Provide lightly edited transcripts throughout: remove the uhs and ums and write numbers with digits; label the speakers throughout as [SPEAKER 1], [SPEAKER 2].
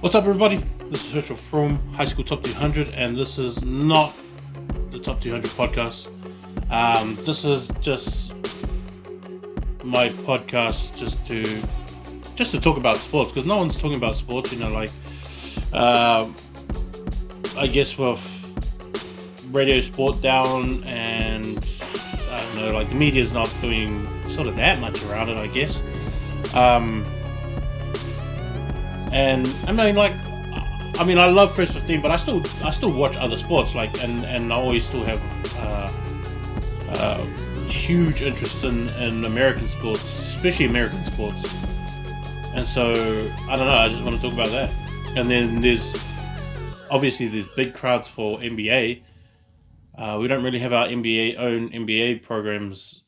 [SPEAKER 1] What's up, everybody? This is Herschel from High School Top 200, and this is not the Top 200 podcast. This is just my podcast just to talk about sports, because no one's talking about sports. I guess with radio sport down, and I don't know, like the media's not doing sort of that much around it, I guess. And I love First 15, but I still watch other sports, and I always still have huge interest in American sports, especially American sports. And so I don't know, I just want to talk about that. And then there's big crowds for NBA. We don't really have our own NBA programs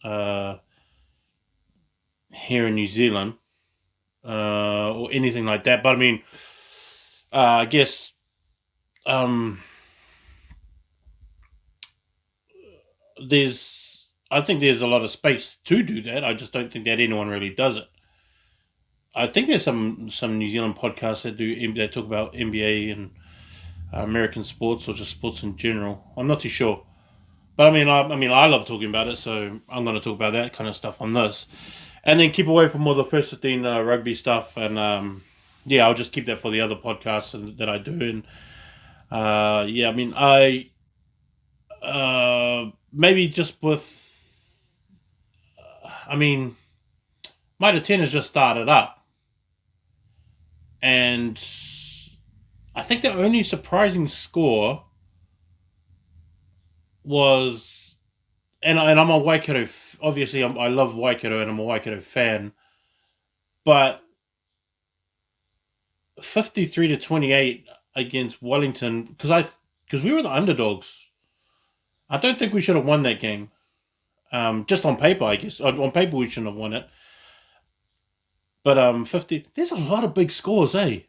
[SPEAKER 1] here in New Zealand. Or anything like that. But I mean, I guess I think there's a lot of space to do that. I just don't think that anyone really does it. I think there's some New Zealand podcasts that talk about NBA and American sports, or just sports in general. I'm not too sure. But I love talking about it, so I'm going to talk about that kind of stuff on this. And then keep away from all the First 15 rugby stuff. And I'll just keep that for the other podcasts that I do. And maybe just with, Mitre 10 has just started up. And I think the only surprising score was, and I'm a Waikato. Obviously, I love Waikato, and I'm a Waikato fan. But 53-28 against Wellington, because we were the underdogs. I don't think we should have won that game. Just on paper, I guess. On paper, we shouldn't have won it. But 50. There's a lot of big scores, eh?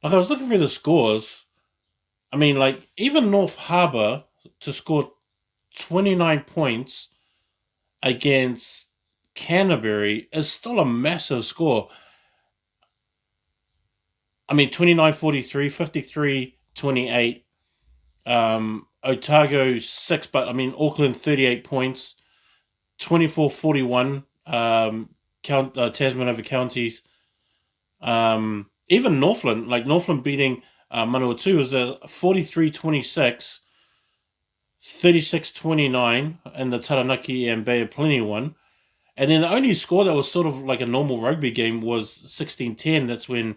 [SPEAKER 1] Like, I was looking through the scores. Even North Harbour to score 29 points against Canterbury is still a massive score. 29-43, 53-28. Otago 6, but Auckland 38 points, 24-41. Tasman over Counties. Even Northland beating Manawatu was a 43-26. 36-29 in the Taranaki and Bay of Plenty one. And then the only score that was sort of like a normal rugby game was 16-10. That's when,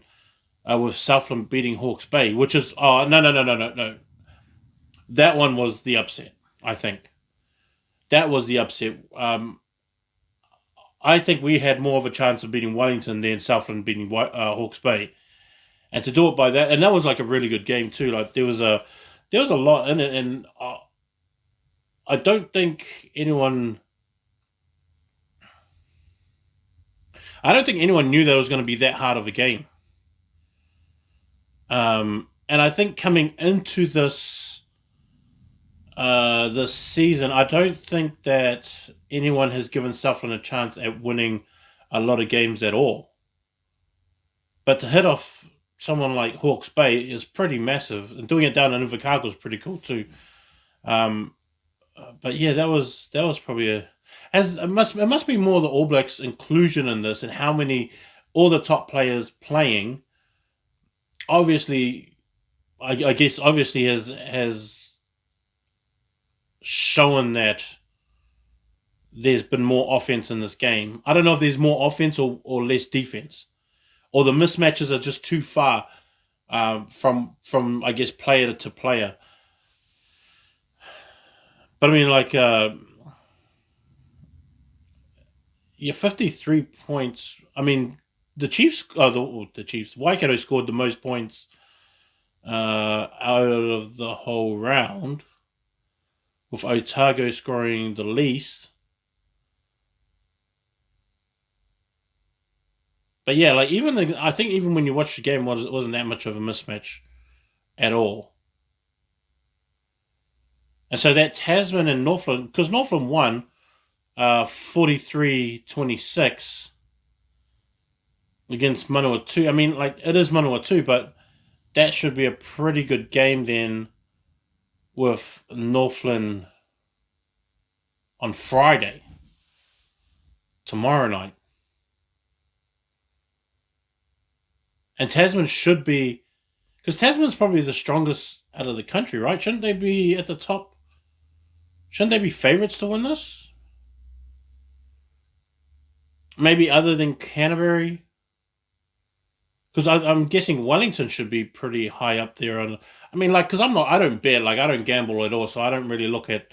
[SPEAKER 1] with Southland beating Hawke's Bay, which is, no. That one was the upset, I think. That was the upset. I think we had more of a chance of beating Wellington than Southland beating Hawke's Bay. And to do it by that, and that was like a really good game too. Like there was a lot in it, and I don't think anyone knew that it was going to be that hard of a game. And I think coming into this season, I don't think that anyone has given Southland a chance at winning a lot of games at all. But to hit off someone like Hawke's Bay is pretty massive, and doing it down in Invercargill is pretty cool too. But yeah, that was probably it must be more the All Blacks' inclusion in this, and how many all the top players playing. Obviously, I guess has shown that there's been more offense in this game. I don't know if there's more offense or less defense, or the mismatches are just too far from I guess player to player. But 53 points. The Chiefs, Waikato scored the most points out of the whole round, with Otago scoring the least. But yeah, I think even when you watch the game, it wasn't that much of a mismatch at all. And so that Tasman and Northland, because Northland won 43-26. against Manawatu. I mean, like, it is Manawatu, but that should be a pretty good game then with Northland on Friday, tomorrow night. And Tasman should be, because Tasman's probably the strongest out of the country, right? Shouldn't they be at the top? Shouldn't they be favourites to win this? Maybe other than Canterbury? Because I'm guessing Wellington should be pretty high up there. On, I mean, like, because I don't bet, like, I don't gamble at all, so I don't really look at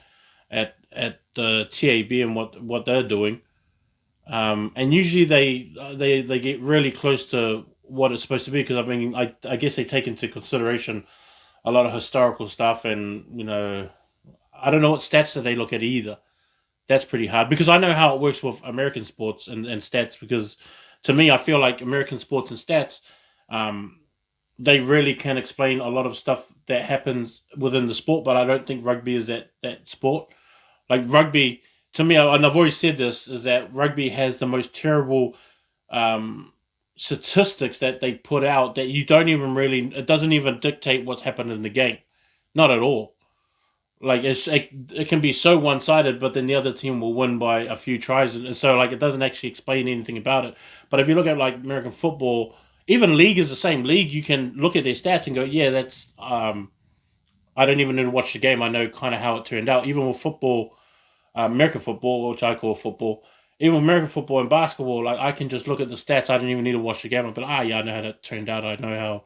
[SPEAKER 1] the TAB and what they're doing. And usually they get really close to what it's supposed to be because I mean I guess they take into consideration a lot of historical stuff and I don't know what stats that they look at either. That's pretty hard because I know how it works with American sports and stats because to me I feel like American sports and stats um, they really can explain a lot of stuff that happens within the sport, but I don't think rugby is that sport. Like rugby, to me, and I've always said this, is that rugby has the most terrible um, statistics that they put out that you don't even really, it doesn't even dictate what's happened in the game. Not at all. Like it can be so one sided, but then the other team will win by a few tries, and so like it doesn't actually explain anything about it. But if you look at like American football, even league is the same league. You can look at their stats and go, yeah, that's. I don't even need to watch the game. I know kind of how it turned out. Even with football, American football, which I call football. Even with American football and basketball, like I can just look at the stats. I don't even need to watch the game. But yeah, I know how that turned out. I know how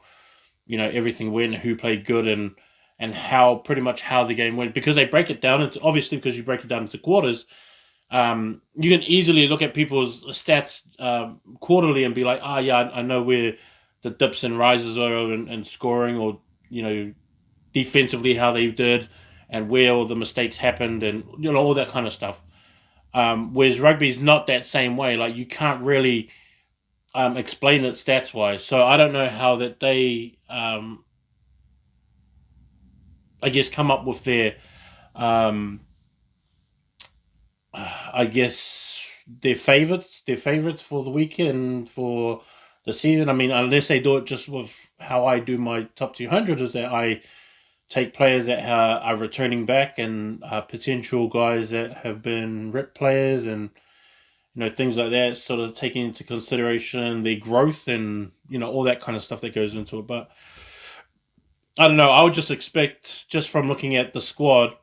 [SPEAKER 1] everything went, who played good, and how pretty much how the game went because they break it down into obviously because you break it down into quarters. You can easily look at people's stats quarterly and be like, yeah, I know where the dips and rises are and scoring or defensively how they did and where all the mistakes happened and all that kind of stuff. Whereas rugby's not that same way. Like you can't really explain it stats wise. So I don't know how that they, I guess, come up with their, um, I guess their favorites for the weekend for the season. I mean, unless they do it just with how I do my top 200, is that I take players that are returning back and potential guys that have been rep players and things like that, sort of taking into consideration their growth and all that kind of stuff that goes into it. But I don't know. I would just expect, just from looking at the squad,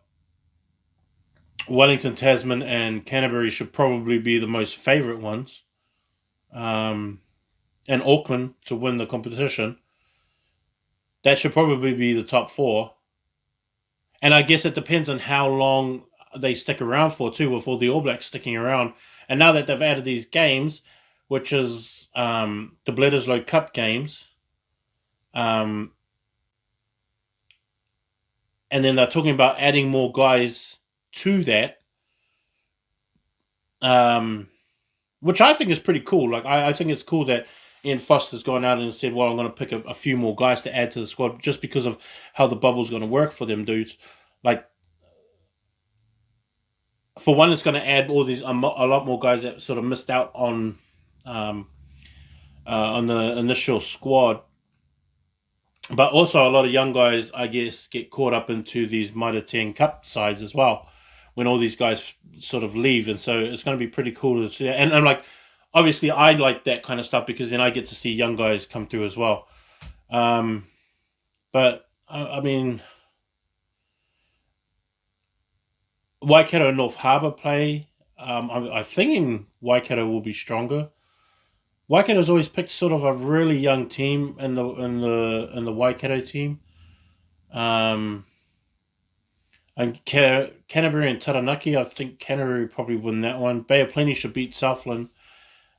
[SPEAKER 1] Wellington, Tasman, and Canterbury should probably be the most favourite ones, um, and Auckland to win the competition. That should probably be the top four. And I guess it depends on how long they stick around for too, with all the All Blacks sticking around. And now that they've added these games, which is the Bledisloe Cup games, um, and then they're talking about adding more guys to that, um, which I think is pretty cool. Like I think it's cool that Ian Foster's gone out and said, "Well, I'm going to pick a few more guys to add to the squad just because of how the bubble's going to work for them dudes." Like for one, it's going to add all these a lot more guys that sort of missed out um, on the initial squad, but also a lot of young guys, I guess, get caught up into these Mitre 10 Cup sides as well when all these guys sort of leave, and so it's going to be pretty cool to see. And I'm like, obviously, I like that kind of stuff because then I get to see young guys come through as well. Um, but I mean, Waikato and North Harbour play. I'm thinking Waikato will be stronger. Waikato's always picked sort of a really young team in the Waikato team. Um, and Canterbury and Taranaki, I think Canterbury probably win that one. Bay of Plenty should beat Southland.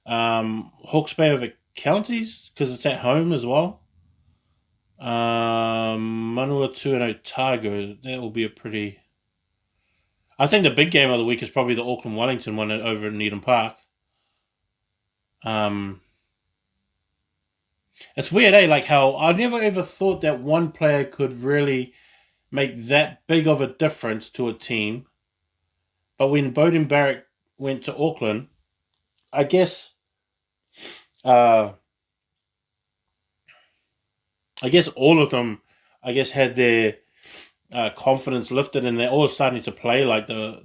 [SPEAKER 1] Hawke's Bay over Counties because it's at home as well. Manawatu and Otago, that will be a pretty. I think the big game of the week is probably the Auckland Wellington one over at Needham Park. Um, it's weird, eh? Like how I never ever thought that one player could really make that big of a difference to a team. But when Bowden Barrett went to Auckland, I guess I guess all of them, I guess, had their confidence lifted, and they're all starting to play like the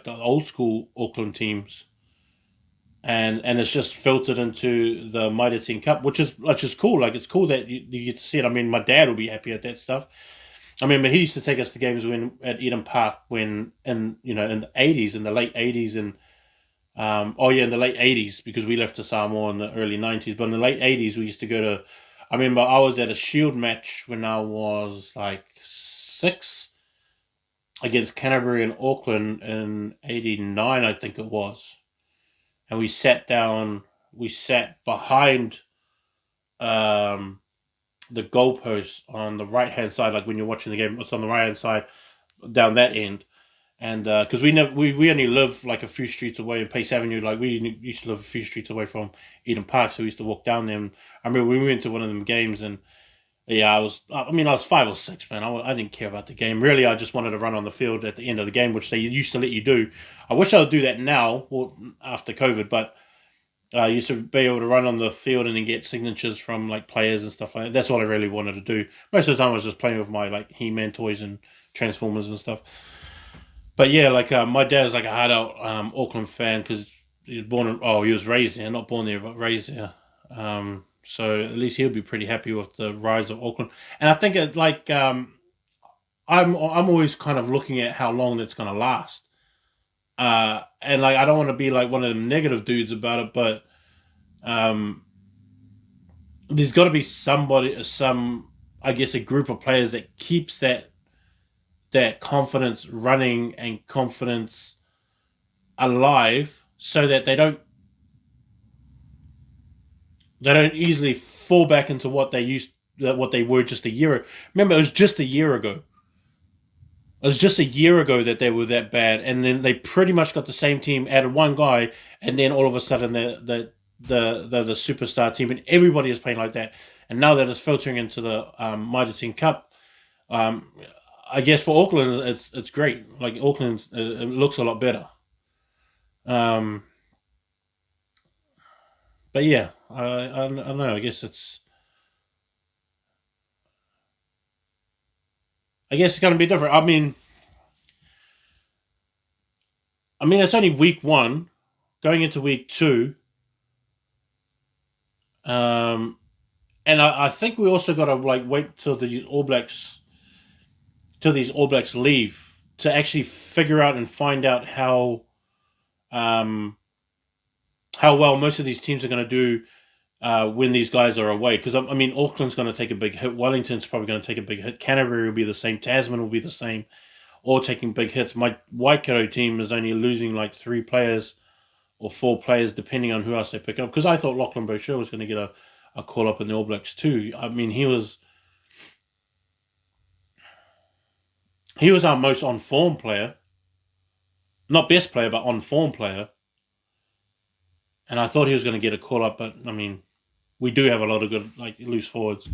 [SPEAKER 1] old school Auckland teams, and it's just filtered into the Mitre Cup, which is cool. Like it's cool that you get to see it. I mean, my dad will be happy at that stuff. I remember he used to take us to games when at Eden Park when in the 80s, in the late 80s, and in the late 80s, because we left to Samoa in the early 90s. But in the late 80s, we used to go to. I remember I was at a Shield match when I was like 6 against Canterbury and Auckland in '89, I think it was, and we sat down. We sat behind um, the goalpost on the right hand side, like when you're watching the game. It's on the right hand side down that end. And because we only live like a few streets away in Pace Avenue, like we used to live a few streets away from Eden Park, so we used to walk down there. And I remember we went to one of them games, and yeah, I was 5 or 6, man. I didn't care about the game really. I just wanted to run on the field at the end of the game, which they used to let you do. I wish I would do that now, well, after COVID, but I used to be able to run on the field and then get signatures from like players and stuff like that. That's all I really wanted to do. Most of the time, I was just playing with my like He-Man toys and Transformers and stuff. But yeah, like my dad was like a hard out Auckland fan because he was he was raised there, not born there, but raised there. So at least he'll be pretty happy with the rise of Auckland. And I think it like I'm always kind of looking at how long that's going to last. And like I don't want to be like one of them negative dudes about it, but um, there's got to be I guess, a group of players that keeps that confidence running and confidence alive, so that they don't easily fall back into what they were just a year ago. Remember, it was just a year ago. It was just a year ago that they were that bad, and then they pretty much got the same team, added one guy, and then all of a sudden the superstar team, and everybody is playing like that. And now that it's filtering into the Mitre Cup, um, I guess for Auckland it's great. Like Auckland, it looks a lot better. Um, but yeah, I don't know. I guess it's going to be different. I mean, it's only week one, going into week two, um, and I think we also got to like wait till these All Blacks leave to actually figure out and find out um, how well most of these teams are going to do when these guys are away. Because I mean, Auckland's going to take a big hit. Wellington's probably going to take a big hit. Canterbury will be the same. Tasman will be the same. All taking big hits. My Waikato team is only losing like 3 players or 4 players, depending on who else they pick up. Because I thought Lachlan Boucher was going to get a call up in the All Blacks too. I mean, he was our most on form player, not best player, but on form player. And I thought he was going to get a call up, but I mean, we do have a lot of good like loose forwards.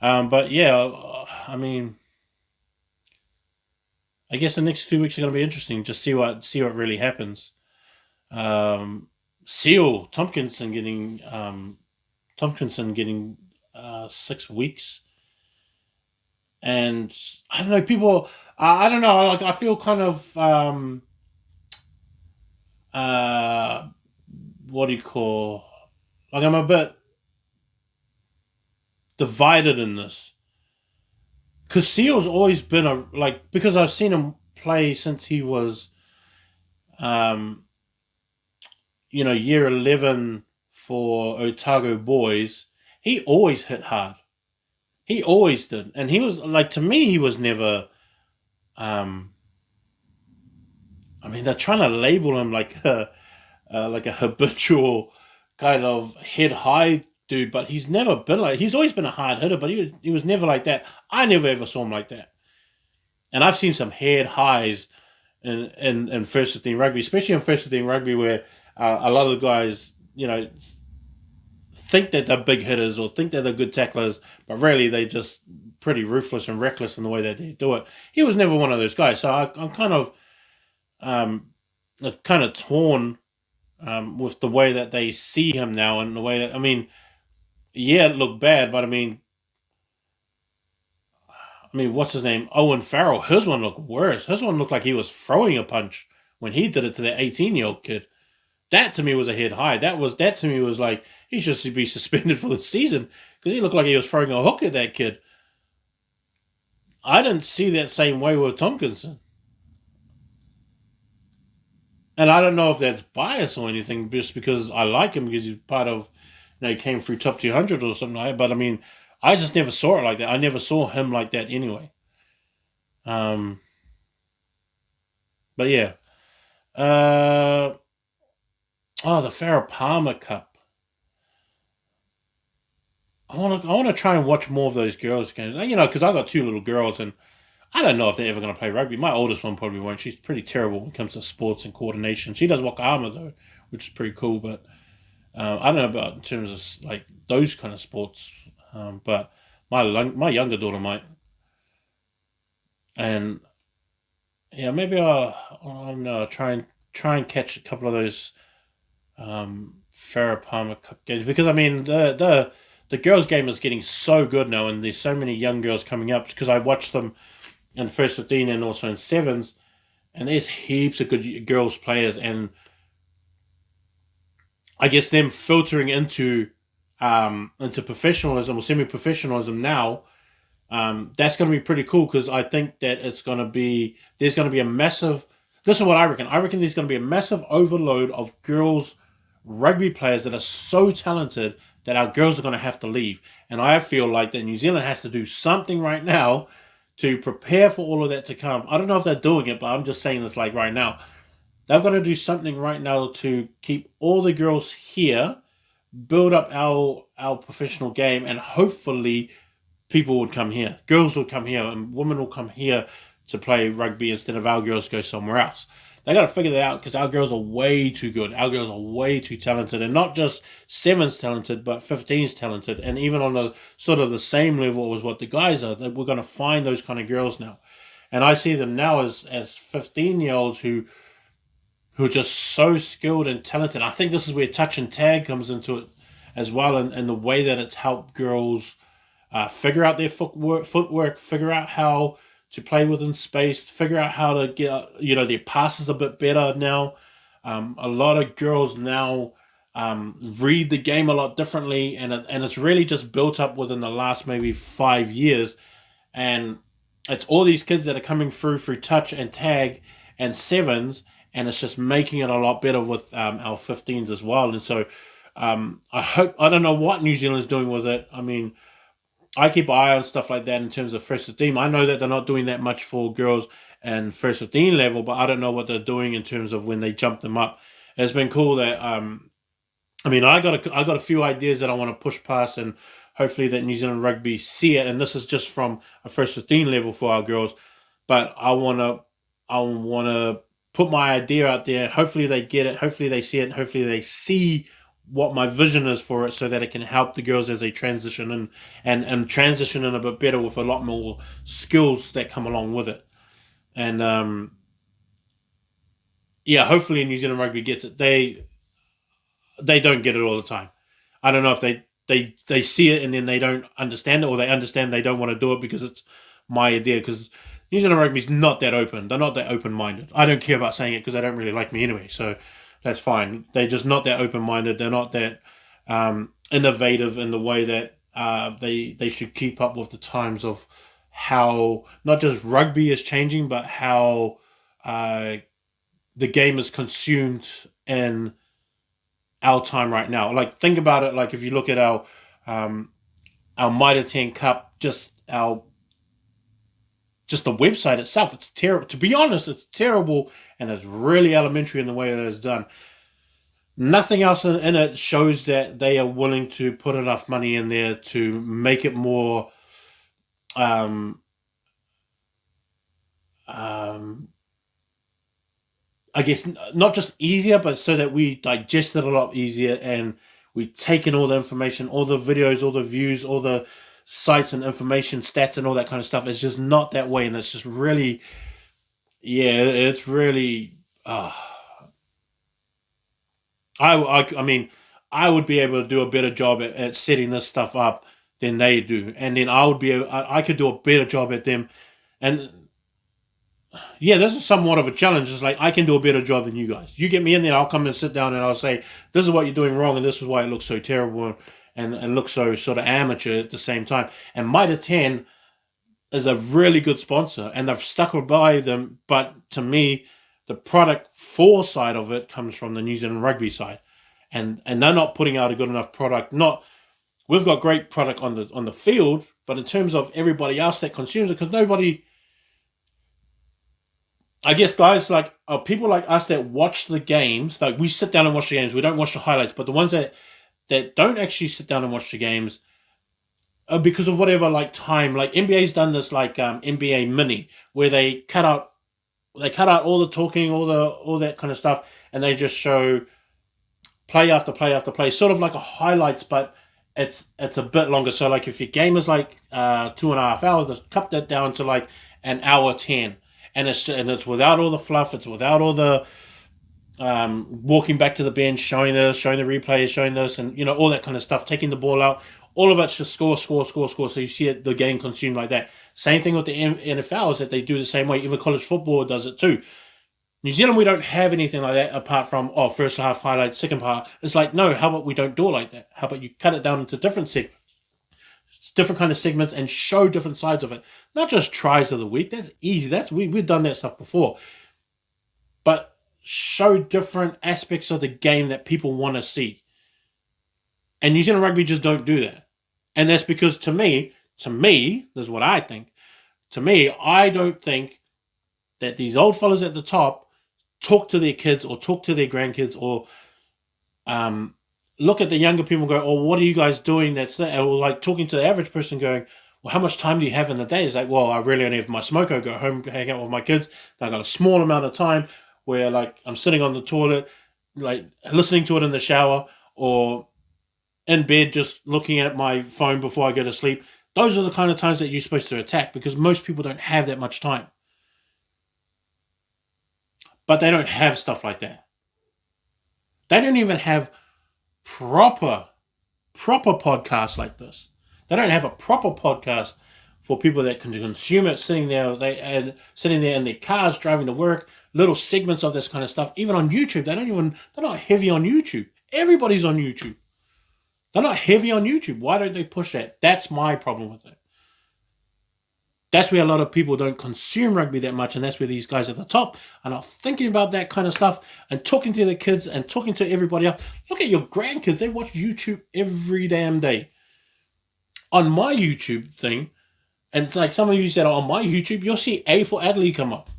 [SPEAKER 1] But yeah, I mean, I guess the next few weeks are going to be interesting. Just see what really happens. Um, Seal Tompkinson getting 6 weeks, and I don't know. People, I don't know. Like I feel kind of uh, what do you call? Like I'm a bit divided in this because Seal's always been because I've seen him play since he was um, year 11 for Otago boys. He always hit hard. He always did, and he was like, to me, he was never. Um, I mean, they're trying to label him like a habitual kind of head high dude, but he's never been like. He's always been a hard hitter, but he was never like that. I never ever saw him like that, and I've seen some head highs in first 15 rugby, especially in first 15 rugby, where a lot of the guys, think that they're big hitters or think that they're good tacklers, but really they just pretty ruthless and reckless in the way that they do it. He was never one of those guys, so I'm um, kind of torn with the way that they see him now, and the way that, I mean, yeah, it looked bad, but I mean, I mean, what's his name? Owen Farrell. His one looked worse. His one looked like he was throwing a punch when he did it to that 18-year-old kid. That to me was a head high. That to me was like he should be suspended for the season because he looked like he was throwing a hook at that kid. I didn't see that same way with Tompkinson. And I don't know if that's bias or anything, just because I like him because he's part of, he came through top 200 or something like that. But I mean, I just never saw it like that. I never saw him like that anyway. Um, but yeah. Uh, the Farrah Palmer Cup. I want to try and watch more of those girls games. Because I got two little girls, and I don't know if they're ever going to play rugby. My oldest one probably won't. She's pretty terrible when it comes to sports and coordination. She does Wakahama though, which is pretty cool. But I don't know about in terms of like those kind of sports. But my younger daughter might, and yeah, maybe I'll try and catch a couple of those Farrah Palmer Cup games because I mean the girls' game is getting so good now, and there's so many young girls coming up because I watch them in first 15 and also in sevens, and there's heaps of good girls players, and I guess them filtering into professionalism or semi-professionalism now. That's going to be pretty cool because I think that there's going to be a massive. This is what I reckon. I reckon there's going to be a massive overload of girls rugby players that are so talented that our girls are going to have to leave. And I feel like that New Zealand has to do something right now to prepare for all of that to come. I don't know if they're doing it, but I'm just saying this like right now. They've got to do something right now to keep all the girls here, build up our professional game, and hopefully people would come here. Girls would come here, and women will come here to play rugby instead of our girls go somewhere else. They got to figure that out because our girls are way too good. Our girls are way too talented, and not just sevens talented, but 15s talented, and even on the sort of the same level as what the guys are. That we're going to find those kind of girls now, and I see them now as 15-year-olds who are just so skilled and talented. I think this is where touch and tag comes into it as well, and the way that it's helped girls figure out their footwork, figure out how to play within space, figure out how to get their passes a bit better now. A lot of girls now read the game a lot differently, and it's really just built up within the last maybe 5 years, and it's all these kids that are coming through touch and tag and sevens, and it's just making it a lot better with our 15s as well. And so I don't know what New Zealand's doing with it. I mean, I keep an eye on stuff like that in terms of first 15. I know that they're not doing that much for girls and first 15 level, but I don't know what they're doing in terms of when they jump them up. It's been cool that I mean, I got a few ideas that I want to push past, and hopefully that New Zealand Rugby see it. And this is just from a first 15 level for our girls, but I want to put my idea out there. Hopefully they get it. Hopefully they see it. Hopefully they see what my vision is for it, so that it can help the girls as they transition in and transition in a bit better with a lot more skills that come along with it. And yeah, hopefully New Zealand Rugby gets it. They don't get it all the time. I don't know if they see it and then they don't understand it, or they understand they don't want to do it because it's my idea. Because New Zealand Rugby's not that open. They're not that open-minded. I don't care about saying it because they don't really like me anyway. So that's fine. They're just not that open-minded. They're not that innovative in the way that they should keep up with the times of how not just rugby is changing, but how the game is consumed in our time right now. Like, think about it. Like, if you look at our Mitre 10 Cup, just the website itself, it's terrible. To be honest, it's terrible, and it's really elementary in the way that it's done. Nothing else in it shows that they are willing to put enough money in there to make it more um, um, I guess not just easier, but so that we digest it a lot easier, and we take in all the information, all the videos, all the views, all the sites and information, stats, and all that kind of stuff. It's just not that way, and it's just really, yeah, it's really. I mean, I would be able to do a better job at setting this stuff up than they do, and then I could do a better job at them. And yeah, this is somewhat of a challenge. It's like I can do a better job than you guys. You get me in there, I'll come and sit down and I'll say, this is what you're doing wrong, and this is why it looks so terrible and looks so sort of amateur at the same time. And Mitre 10 is a really good sponsor, and they've stuck by them. But to me, the product for side of it comes from the New Zealand Rugby side, and they're not putting out a good enough product. We've got great product on the field, but in terms of everybody else that consumes it, because nobody, I guess, guys like people like us that watch the games, like we sit down and watch the games. We don't watch the highlights, but the ones that don't actually sit down and watch the games, because of whatever like time, like NBA's done this like NBA Mini, where they cut out all the talking, all that kind of stuff, and they just show play after play after play, sort of like a highlights, but it's a bit longer. So like if your game is like 2.5 hours, they cut that down to like an hour 10, and it's without all the fluff, it's without all the walking back to the bench, showing the replays, showing this, and all that kind of stuff, taking the ball out. All of it's just score. So you see the game consumed like that. Same thing with the NFL is that they do the same way. Even college football does it too. New Zealand, we don't have anything like that apart from, first half highlights, second part. It's like, no, how about we don't do it like that? How about you cut it down into different segments, different kind of segments, and show different sides of it? Not just tries of the week. That's easy. We've done that stuff before. But show different aspects of the game that people want to see. And New Zealand Rugby just don't do that. And that's because to me, this is what I think. To me, I don't think that these old fellas at the top talk to their kids or talk to their grandkids or look at the younger people and go, oh, what are you guys doing? Or like talking to the average person going, well, how much time do you have in the day? It's like, well, I really only have my smoke. I go home, hang out with my kids. I got a small amount of time where like I'm sitting on the toilet, like listening to it in the shower or in bed just looking at my phone before I go to sleep. Those are the kind of times that you're supposed to attack, because most people don't have that much time. But they don't have stuff like that. They don't even have proper podcasts like this. They don't have a proper podcast for people that can consume it, sitting there in their cars driving to work, little segments of this kind of stuff. Even on YouTube, they're not heavy on YouTube. Everybody's on YouTube. They're not heavy on YouTube. Why don't they push that? That's my problem with it. That's where a lot of people don't consume rugby that much, and that's where these guys at the top are not thinking about that kind of stuff and talking to the kids and talking to everybody else. Look at your grandkids. They watch YouTube every damn day. On my YouTube thing, and it's like some of you said on my YouTube, you'll see A for Adley come up.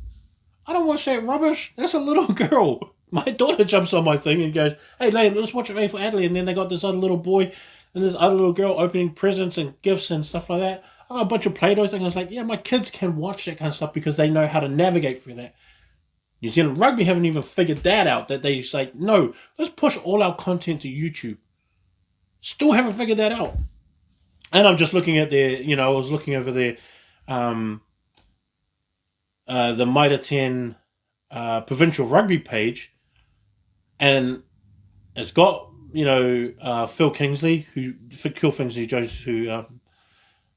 [SPEAKER 1] I don't watch that rubbish. That's a little girl. My daughter jumps on my thing and goes, hey, Lane, let's watch A for Adley. And then they got this other little boy and this other little girl opening presents and gifts and stuff like that. A bunch of Play-Doh things. I was like, yeah, my kids can watch that kind of stuff because they know how to navigate through that. New Zealand Rugby haven't even figured that out, that they say, no, let's push all our content to YouTube. Still haven't figured that out. And I'm just looking at I was looking over there, the Mitre 10 provincial rugby page, and it's got, Phil Kingsley, Jones,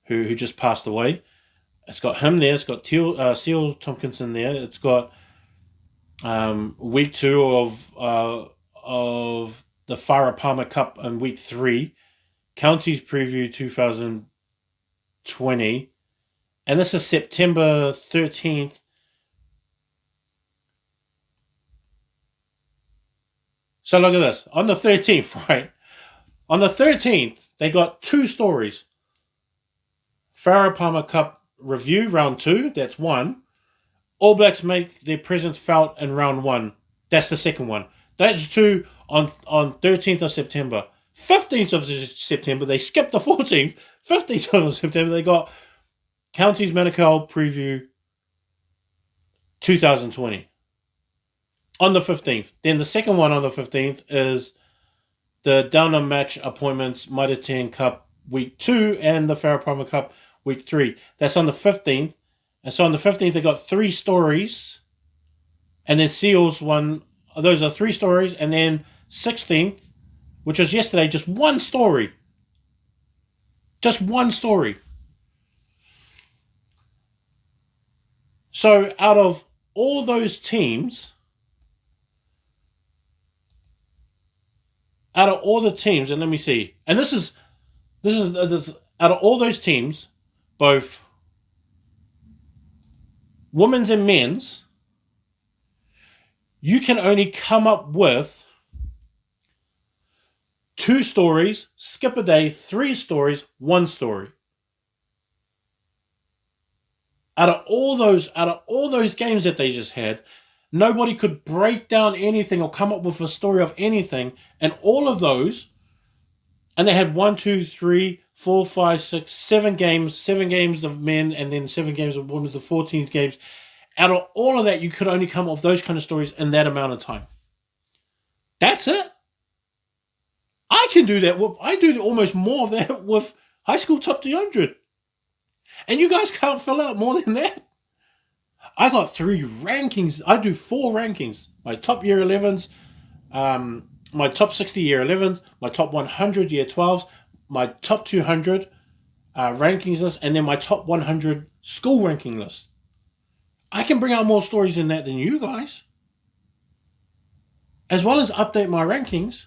[SPEAKER 1] who just passed away. It's got him there. It's got Seal Tompkinson there. It's got week 2 of the Farah Palmer Cup and week 3, Counties Preview 2020, and this is September 13th. So look at this. On the 13th, right? On the 13th, they got 2 stories. Farah Palmer Cup review, round 2, that's 1. All Blacks make their presence felt in round 1. That's the second one. That's 2 on 13th of September. 15th of September, they skipped the 14th. 15th of September, they got Counties Manukau Preview 2020. On the 15th. Then the second one on the 15th is the Down and Match Appointments Mitre 10 Cup Week 2 and the Farah Palmer Cup Week 3. That's on the 15th. And so on the 15th, they got 3 stories. And then Seals one. Those are 3 stories. And then 16th, which was yesterday, just 1 story. Just one story. So out of all those teams, out of all the teams, and let me see, and this out of all those teams, both women's and men's, you can only come up with 2 stories, skip a day, 3 stories, 1 story. Out of all those games that they just had, nobody could break down anything or come up with a story of anything. And all of those, and they had 1, 2, 3, 4, 5, 6, 7 games, 7 games of men, and then 7 games of women, the 14 games. Out of all of that, you could only come up with those kind of stories in that amount of time. That's it. I can do that. I do almost more of that with high school top 200. And you guys can't fill out more than that. I got 3 rankings. I do 4 rankings. My top year 11s, my top 60 year 11s, my top 100 year 12s, my top 200 rankings list, and then my top 100 school ranking list. I can bring out more stories in that than you guys. As well as update my rankings.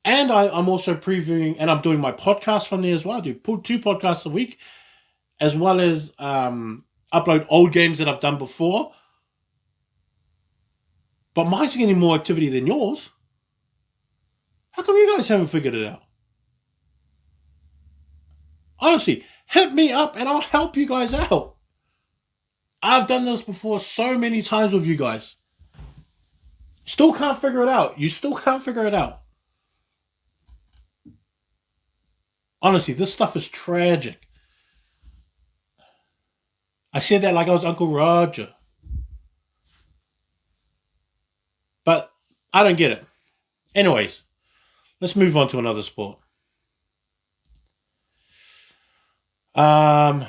[SPEAKER 1] And I'm also previewing, and I'm doing my podcast from there as well. I do 2 podcasts a week, as well as upload old games that I've done before. But mine's getting more activity than yours. How come you guys haven't figured it out? Honestly, hit me up and I'll help you guys out. I've done this before so many times with you guys. Still can't figure it out. You still can't figure it out. Honestly, this stuff is tragic. I said that like I was Uncle Roger. But I don't get it. Anyways, let's move on to another sport. Yeah,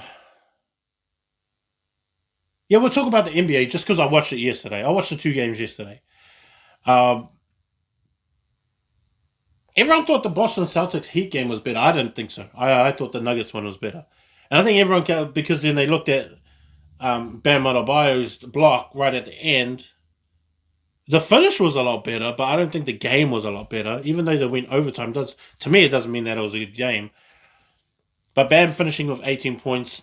[SPEAKER 1] we'll talk about the NBA just because I watched it yesterday. I watched the 2 games yesterday. Everyone thought the Boston Celtics Heat game was better. I didn't think so. I thought the Nuggets one was better. And I think everyone, because then they looked at Bam Adebayo's block right at the end. The finish was a lot better, but I don't think the game was a lot better. Even though they went overtime, to me it doesn't mean that it was a good game. But Bam finishing with 18 points,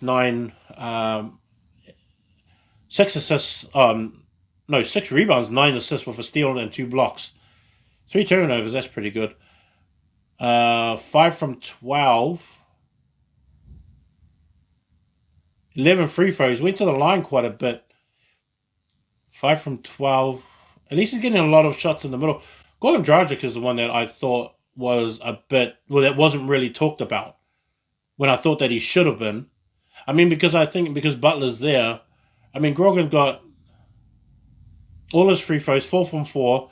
[SPEAKER 1] 6 assists, 6 rebounds, 9 assists with a steal and 2 blocks. 3 turnovers, that's pretty good. 5 from 12. 11 free throws. Went to the line quite a bit. 5 from 12. At least he's getting a lot of shots in the middle. Goran Dragic is the one that I thought was a bit, that wasn't really talked about when I thought that he should have been. I mean, because Butler's there. I mean, Grogan got all his free throws, 4 from 4,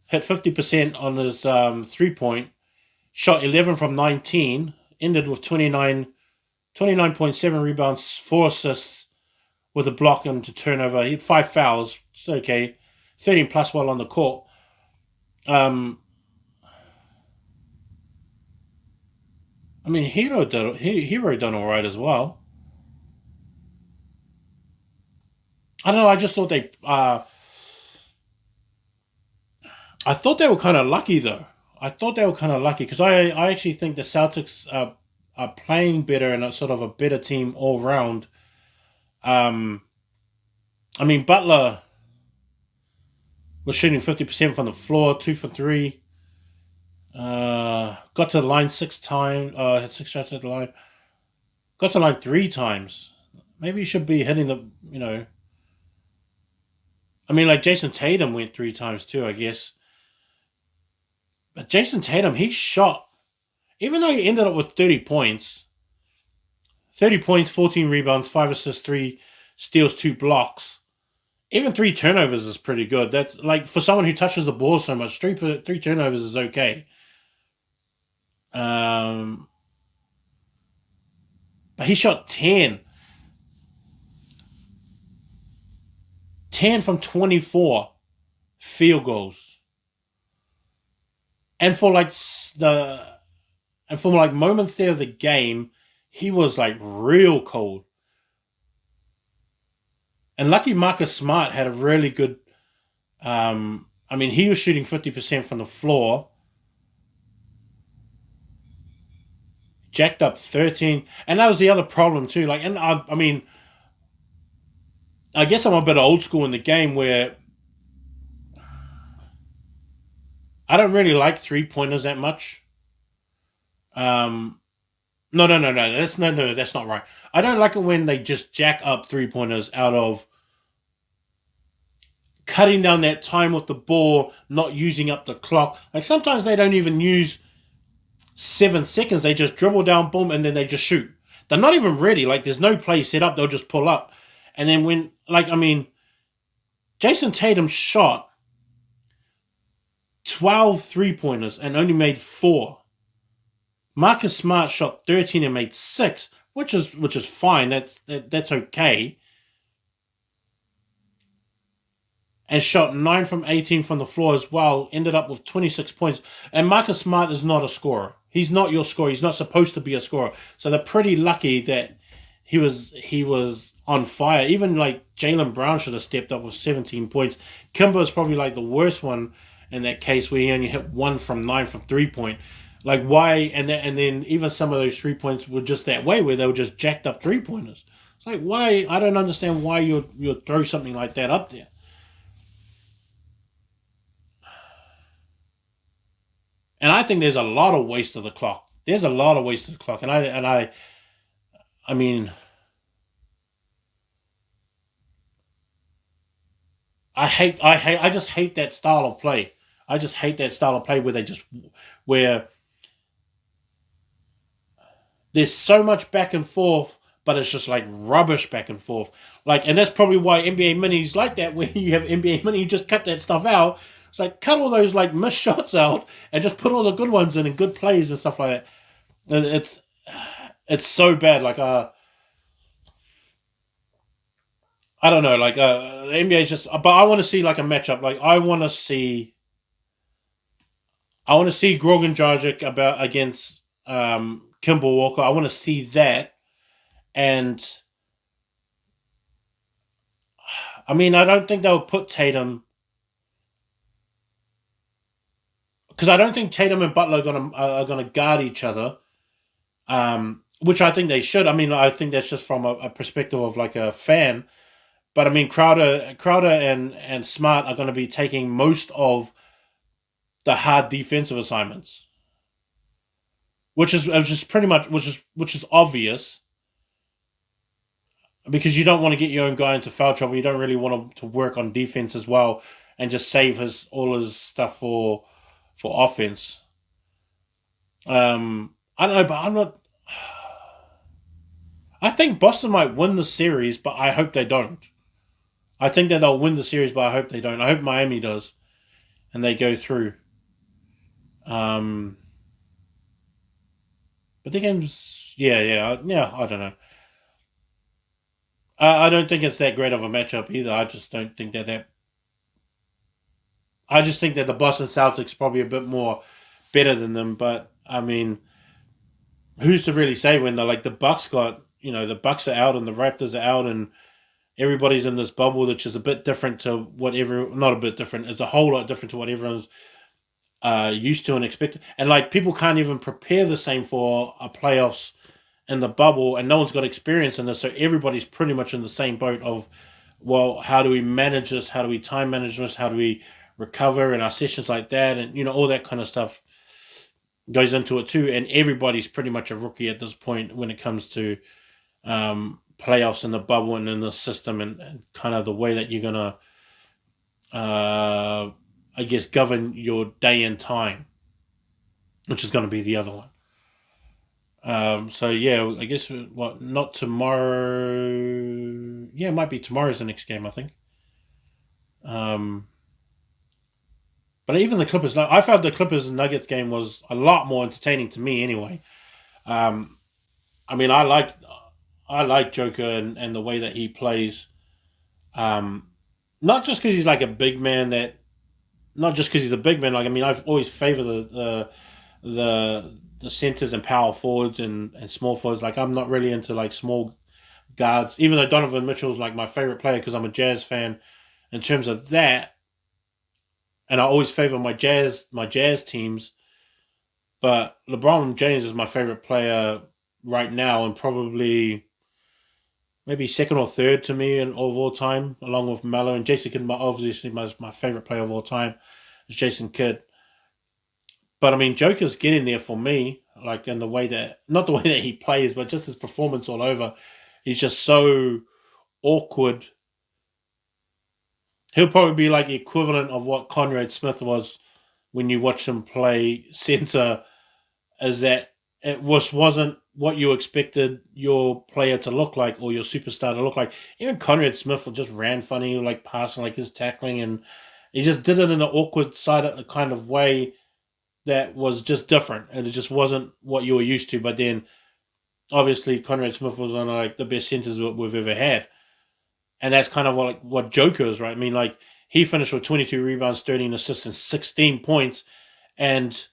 [SPEAKER 1] hit 50% on his 3-point, shot 11 from 19, ended with 29.7 rebounds, 4 assists with a block and to turnover. He had 5 fouls. It's okay. 13 plus while on the court. I mean, Hero done all right as well. I don't know. I just thought I thought they were kind of lucky though. I thought they were kind of lucky because I actually think the Celtics are playing better and a sort of a better team all round. I mean, Butler was shooting 50% from the floor, 2 for 3. Got to the line 6 times. Had 6 shots at the line. Got to the line 3 times. Maybe he should be hitting the, I mean, like Jason Tatum went 3 times too, I guess. But Jason Tatum, he shot, even though he ended up with 30 points, 14 rebounds, 5 assists, 3 steals, 2 blocks. Even 3 turnovers is pretty good. That's like for someone who touches the ball so much, 3 turnovers is okay. But he shot 10 from 24 field goals. And for like and for like moments there of the game, he was like real cold. And lucky Marcus Smart had a really good. I mean, he was shooting 50% from the floor, jacked up 13, and that was the other problem too. Like, and I mean, I guess I'm a bit old school in the game where I don't really like 3 pointers that much. Um, no. That's not right. I don't like it when they just jack up 3 pointers out of cutting down that time with the ball, not using up the clock. Like sometimes they don't even use 7 seconds. They just dribble down, boom, and then they just shoot. They're not even ready. Like there's no play set up. They'll just pull up. And then when, like, I mean, Jason Tatum shot 12 3 pointers and only made 4. Marcus Smart shot 13 and made 6, which is fine. That's okay. And shot 9 from 18 from the floor as well. Ended up with 26 points. And Marcus Smart is not a scorer. He's not your scorer. He's not supposed to be a scorer. So they're pretty lucky that he was on fire. Even like Jaylen Brown should have stepped up with 17 points. Kimber is probably like the worst one in that case where he only hit 1 from 9 from 3 point. Like why? And then even some of those 3 points were just that way where they were just jacked up 3 pointers. It's like why? I don't understand why you throw something like that up there. And I think there's a lot of waste of the clock. There's a lot of waste of the clock, I mean, I just hate that style of play. I just hate that style of play where there's so much back and forth, but it's just like rubbish back and forth. Like, and that's probably why NBA minis like that. Where you have NBA mini, you just cut that stuff out. It's like cut all those like missed shots out and just put all the good ones in and good plays and stuff like that. And it's so bad. Like I don't know. Like the NBA is just. But I want to see like a matchup. Like I want to see Grogan Dragic about against Kimball Walker. I want to see that. And I mean, I don't think they'll put Tatum because I don't think Tatum and Butler are gonna guard each other. Which I think they should. I mean, I think that's just from a perspective of like a fan. But I mean, Crowder and Smart are going to be taking most of the hard defensive assignments, which is pretty much which is obvious because you don't want to get your own guy into foul trouble. You don't really want him to work on defense as well and just save his all his stuff for offense. I don't know, but I'm not. I think Boston might win the series, but I hope they don't. I think that they'll win the series, but I hope they don't. I hope Miami does, and they go through. Um, but the game's yeah. I don't know. I don't think it's that great of a matchup either. I just don't think that. I just think that the Boston Celtics probably a bit more better than them. But I mean, who's to really say when the Bucks got the Bucks are out and the Raptors are out and everybody's in this bubble, which is a bit different to whatever. Not a bit different. It's a whole lot different to what everyone's used to and expected. And like people can't even prepare the same for a playoffs in the bubble, and no one's got experience in this, so everybody's pretty much in the same boat of, well, how do we manage this? How do we time manage this? How do we recover in our sessions like that? And all that kind of stuff goes into it too. And everybody's pretty much a rookie at this point when it comes to playoffs in the bubble and in the system and kind of the way that you're gonna, I guess, govern your day and time, which is going to be the other one. So yeah, I guess what not tomorrow. Yeah, it might be tomorrow's the next game. I think. Um, but even the Clippers, I felt the Clippers and Nuggets game was a lot more entertaining to me anyway. Um, I mean, I like Joker and the way that he plays. Um, not just because he's like a big man not just because he's a big man. Like I mean, I've always favored the the centers and power forwards and small forwards. Like I'm not really into like small guards, even though Donovan Mitchell's like my favorite player because I'm a Jazz fan. In terms of that, and I always favor my Jazz teams. But LeBron James is my favorite player right now, and probably maybe second or third to me of all time, along with Melo and Jason Kidd. Obviously, my favorite player of all time is Jason Kidd. But I mean, Joker's getting there for me, like in the way that not the way that he plays, but just his performance all over. He's just so awkward. He'll probably be like the equivalent of what Conrad Smith was when you watch him play center. Is that it wasn't what you expected your player to look like or your superstar to look like. Even Conrad Smith just ran funny, like passing, like his tackling, and he just did it in an awkward side of kind of way that was just different, and it just wasn't what you were used to. But then, obviously, Conrad Smith was one of like the best centers we've ever had, and that's kind of what Joker is, right? I mean, like he finished with 22 rebounds, 13 assists, and 16 points, and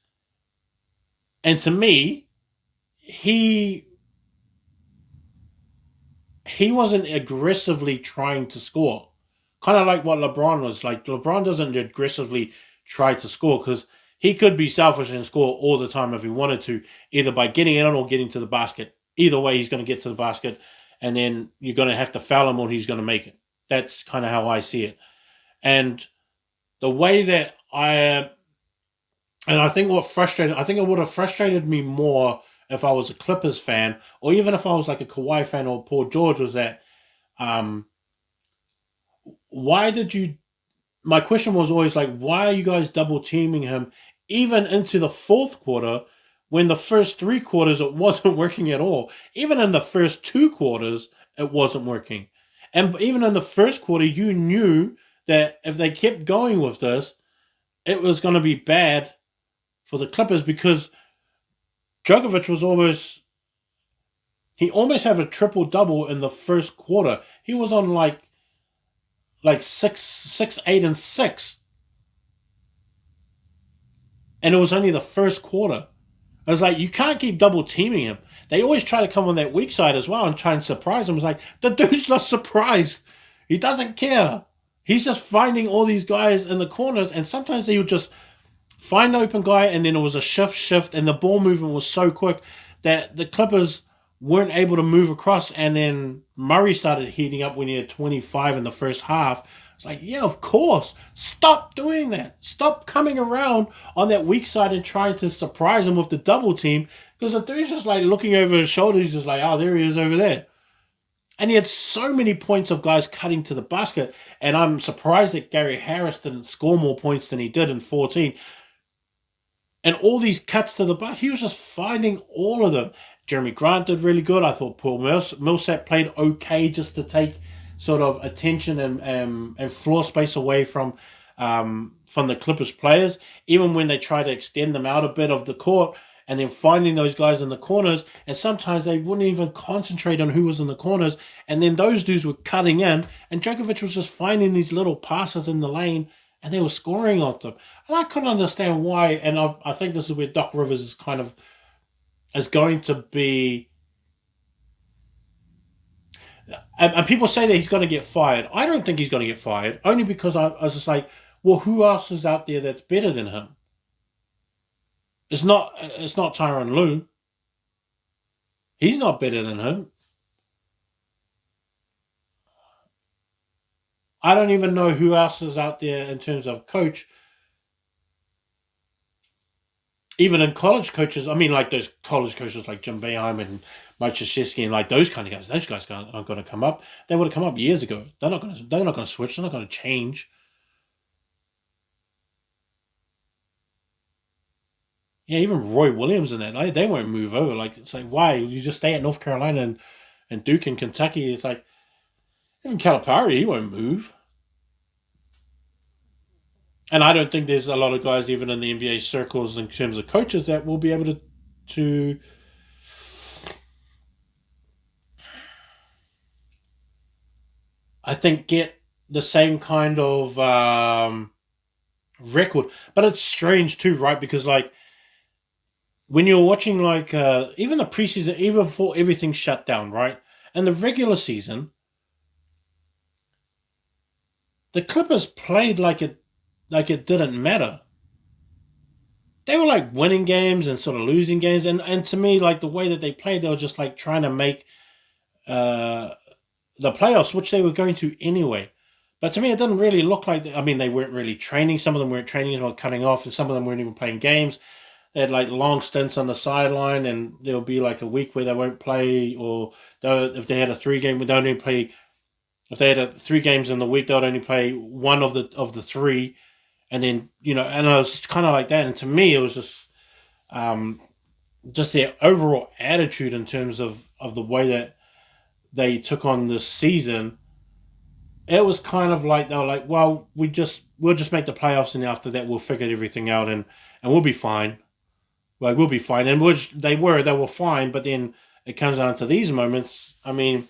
[SPEAKER 1] to me, he he wasn't aggressively trying to score. Kind of like what LeBron was. Like LeBron doesn't aggressively try to score because he could be selfish and score all the time if he wanted to, either by getting in or getting to the basket. Either way, he's going to get to the basket, and then you're going to have to foul him or he's going to make it. That's kind of how I see it. And the way that I think I think it would have frustrated me more if I was a Clippers fan, or even if I was like a Kawhi fan or Paul George, was that um, why did you? My question was always like, why are you guys double teaming him even into the fourth quarter when the first three quarters it wasn't working at all? Even in the first two quarters, it wasn't working. And even in the first quarter, you knew that if they kept going with this, it was going to be bad for the Clippers because Djokovic was he almost had a triple double in the first quarter. He was on like six, 8, and 6, and it was only the first quarter. I was like, you can't keep double teaming him. They always try to come on that weak side as well and try and surprise him. It's like the dude's not surprised. He doesn't care. He's just finding all these guys in the corners, and sometimes they would just find the open guy, and then it was a shift, and the ball movement was so quick that the Clippers weren't able to move across, and then Murray started heating up when he had 25 in the first half. It's like, yeah, of course. Stop doing that. Stop coming around on that weak side and trying to surprise him with the double team, because the dude's just like looking over his shoulder. He's just like, oh, there he is over there. And he had so many points of guys cutting to the basket, and I'm surprised that Gary Harris didn't score more points than he did in 14. And all these cuts to the butt, he was just finding all of them. Jeremy Grant did really good. I thought Paul Millsap played okay just to take sort of attention and floor space away from the Clippers players. Even when they try to extend them out a bit of the court and then finding those guys in the corners, and sometimes they wouldn't even concentrate on who was in the corners, and then those dudes were cutting in, and Djokovic was just finding these little passes in the lane, and they were scoring on them. And I couldn't understand why. And I think this is where Doc Rivers is going to be. And people say that he's going to get fired. I don't think he's going to get fired, only because I was just like, well, who else is out there that's better than him? It's not Tyronn Lue. He's not better than him. I don't even know who else is out there in terms of coach. Even in college coaches, I mean, like those college coaches like Jim Boeheim and Mike Krzyzewski and like those kind of guys. Those guys aren't going to come up. They would have come up years ago. They're not going to. They're not going to switch. They're not going to change. Yeah, even Roy Williams and that, they won't move over. Like it's like, why you just stay at North Carolina and Duke and Kentucky? It's like even Calipari, he won't move. And I don't think there's a lot of guys even in the NBA circles in terms of coaches that will be able to I think get the same kind of record. But it's strange too, right? Because like when you're watching like even the preseason, even before everything shut down, right? And the regular season, the Clippers played like it didn't matter. They were like winning games and sort of losing games, and to me, like the way that they played, they were just like trying to make uh, the playoffs, which they were going to anyway. But to me, it didn't really look like. I mean, they weren't really training. Some of them weren't training, they were cutting off, and some of them weren't even playing games. They had like long stints on the sideline, and there'll be like a week where they won't play, or if they had a 3 game, they only play. If they had 3 games in the week, they would only play one of the three, and then and it was kind of like that. And to me, it was just their overall attitude in terms of the way that they took on this season. It was kind of like they were like, well, we'll just make the playoffs, and after that we'll figure everything out, and we'll be fine. Like we'll be fine, and which they were fine. But then it comes down to these moments. I mean,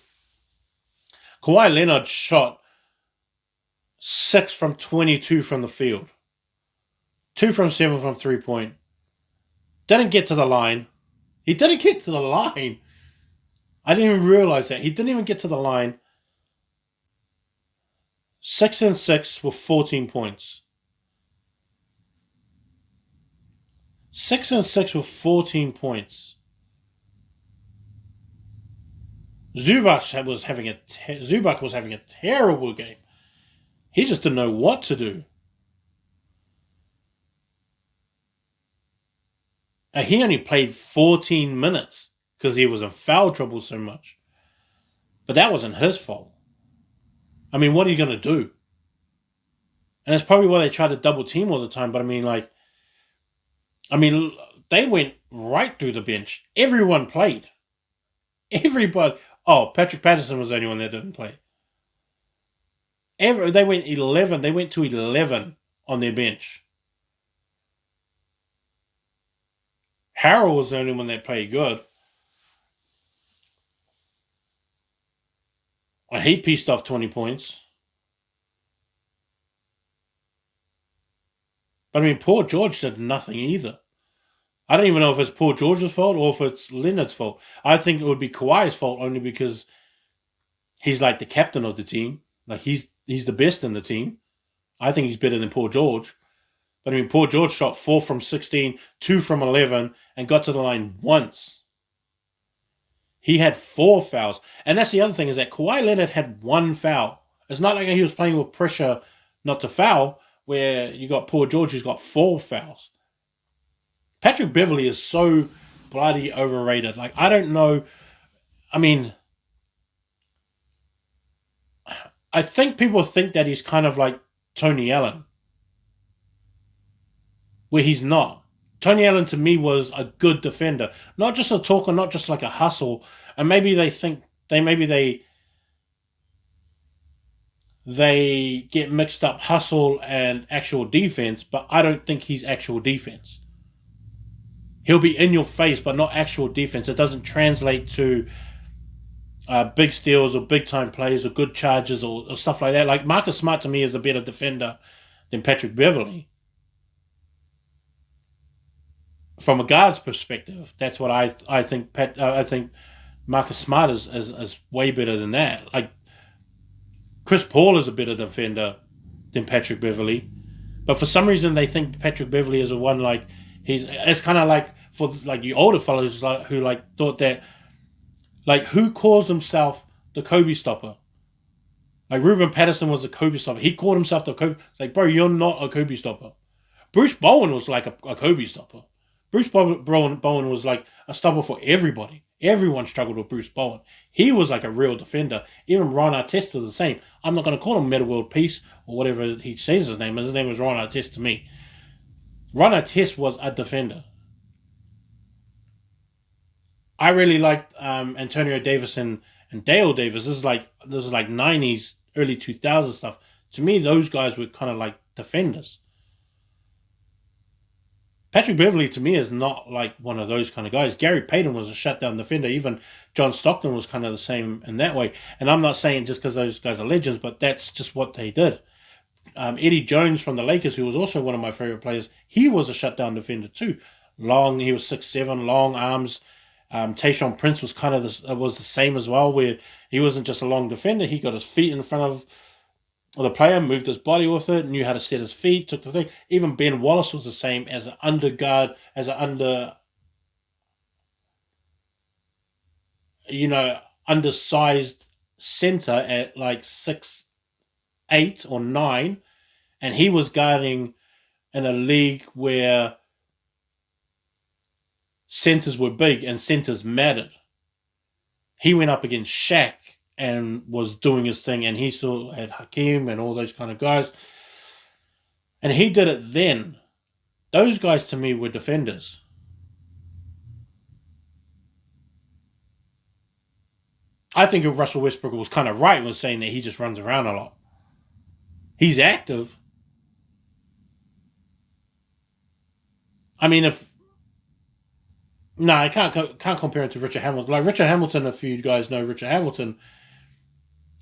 [SPEAKER 1] Kawhi Leonard shot 6 from 22 from the field, 2 from 7 from 3 point. Didn't get to the line. He didn't get to the line. I didn't even realize that he didn't even get to the line. 6 and 6 with 14 points. 6 and 6 with 14 points. Zubac was having a terrible game. He just didn't know what to do. And he only played 14 minutes because he was in foul trouble so much. But that wasn't his fault. I mean, what are you going to do? And it's probably why they try to double team all the time. But I mean, they went right through the bench. Everyone played. Everybody. Oh, Patrick Patterson was the only one that didn't play. They went 11. They went to 11 on their bench. Harrell was the only one that played good. He pieced off 20 points. But I mean, poor George did nothing either. I don't even know if it's poor George's fault or if it's Leonard's fault. I think it would be Kawhi's fault only because he's like the captain of the team. Like he's the best in the team. I think he's better than poor George. But I mean, poor George shot 4 from 16, 2 from 11, and got to the line once. He had 4 fouls. And that's the other thing is that Kawhi Leonard had 1 foul. It's not like he was playing with pressure not to foul, where you got poor George who's got 4 fouls. Patrick Beverley is so bloody overrated. Like, I don't know. I mean, I think people think that he's kind of like Tony Allen, where he's not. Tony Allen to me was a good defender, not just a talker, not just like a hustle. And maybe they think they get mixed up hustle and actual defense, but I don't think he's actual defense. He'll be in your face, but not actual defense. It doesn't translate to big steals or big time plays or good charges or stuff like that. Like Marcus Smart to me is a better defender than Patrick Beverley. From a guard's perspective, that's what I think. I think Marcus Smart is way better than that. Like Chris Paul is a better defender than Patrick Beverley, but for some reason they think Patrick Beverley is the one. Like it's kind of like for like you older fellows who thought that like who calls himself the Kobe stopper. Like Ruben Patterson was a Kobe stopper. He called himself the Kobe. It's like, bro, you're not a Kobe stopper. Bruce Bowen was like a Kobe stopper. Bruce Bowen was like a stopper for everybody. Everyone struggled with Bruce Bowen. He was like a real defender. Even Ron Artest was the same. I'm not going to call him Meta World Peace or whatever he says his name. His name was Ron Artest to me. Ron Artest was a defender. I really liked Antonio Davis and Dale Davis. This is like 90s, early 2000s stuff. To me, those guys were kind of like defenders. Patrick Beverley, to me, is not like one of those kind of guys. Gary Payton was a shutdown defender. Even John Stockton was kind of the same in that way. And I'm not saying just because those guys are legends, but that's just what they did. Eddie Jones from the Lakers, who was also one of my favorite players, he was a shutdown defender too. long. He was 6'7", long arms. Tayshaun Prince was kind of was the same as well, where he wasn't just a long defender. He got his feet in front of the player, moved his body with it, knew how to set his feet, took the thing. Even Ben Wallace was the same as an underguard, as an you know, undersized center at like 6'8" or 6'9", and he was guarding in a league where centers were big and centers mattered. He went up against Shaq and was doing his thing, and he still had Hakeem and all those kind of guys. And he did it then. Those guys to me were defenders. I think if Russell Westbrook was kind of right when saying that he just runs around a lot. He's active. I mean, if no, I can't compare it to Richard Hamilton. Like Richard Hamilton, if you guys know Richard Hamilton,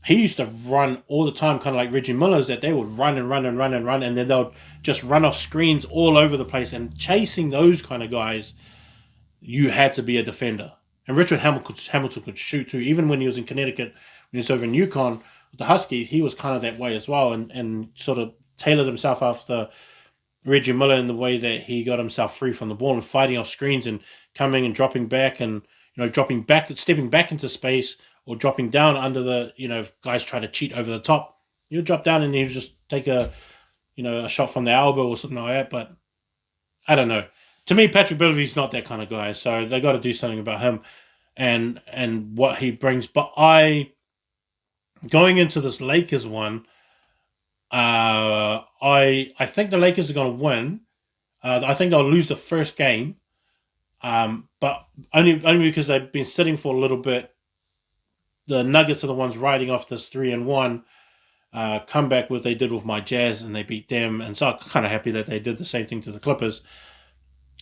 [SPEAKER 1] he used to run all the time, kind of like Reggie Miller's. That they would run and run and run and run, and then they'll just run off screens all over the place. And chasing those kind of guys, you had to be a defender. And Richard Hamilton could shoot too. Even when he was in Connecticut, when he was over in Yukon with the Huskies, he was kind of that way as well, and sort of tailored himself after Reggie Miller in the way that he got himself free from the ball and fighting off screens and coming and dropping back and dropping back, stepping back into space or dropping down under the if guys try to cheat over the top. You drop down and you just take a shot from the elbow or something like that. But I don't know. To me, Patrick Beverley's not that kind of guy, so they got to do something about him and what he brings. But going into this Lakers one, I think the Lakers are going to win. I think they'll lose the first game, but only because they've been sitting for a little bit. The Nuggets are the ones riding off this 3-1 comeback, what they did with my Jazz, and they beat them. And so I'm kind of happy that they did the same thing to the Clippers.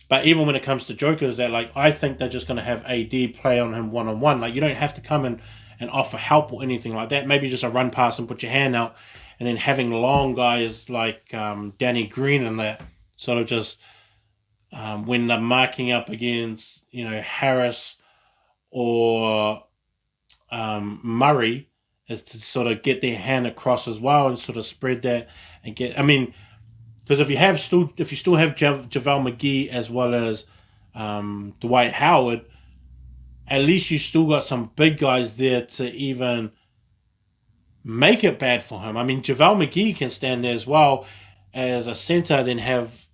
[SPEAKER 1] But even when it comes to Jokers, I think they're just going to have AD play on him one-on-one. Like, you don't have to come in and offer help or anything like that. Maybe just a run pass and put your hand out. And then having long guys like Danny Green and that sort of just when they're marking up against, Harris or Murray, is to sort of get their hand across as well and sort of spread that and get. I mean, because if you still have JaVale McGee as well as Dwight Howard, at least you still got some big guys there to even make it bad for him. I mean, JaVale McGee can stand there as well as a center, then have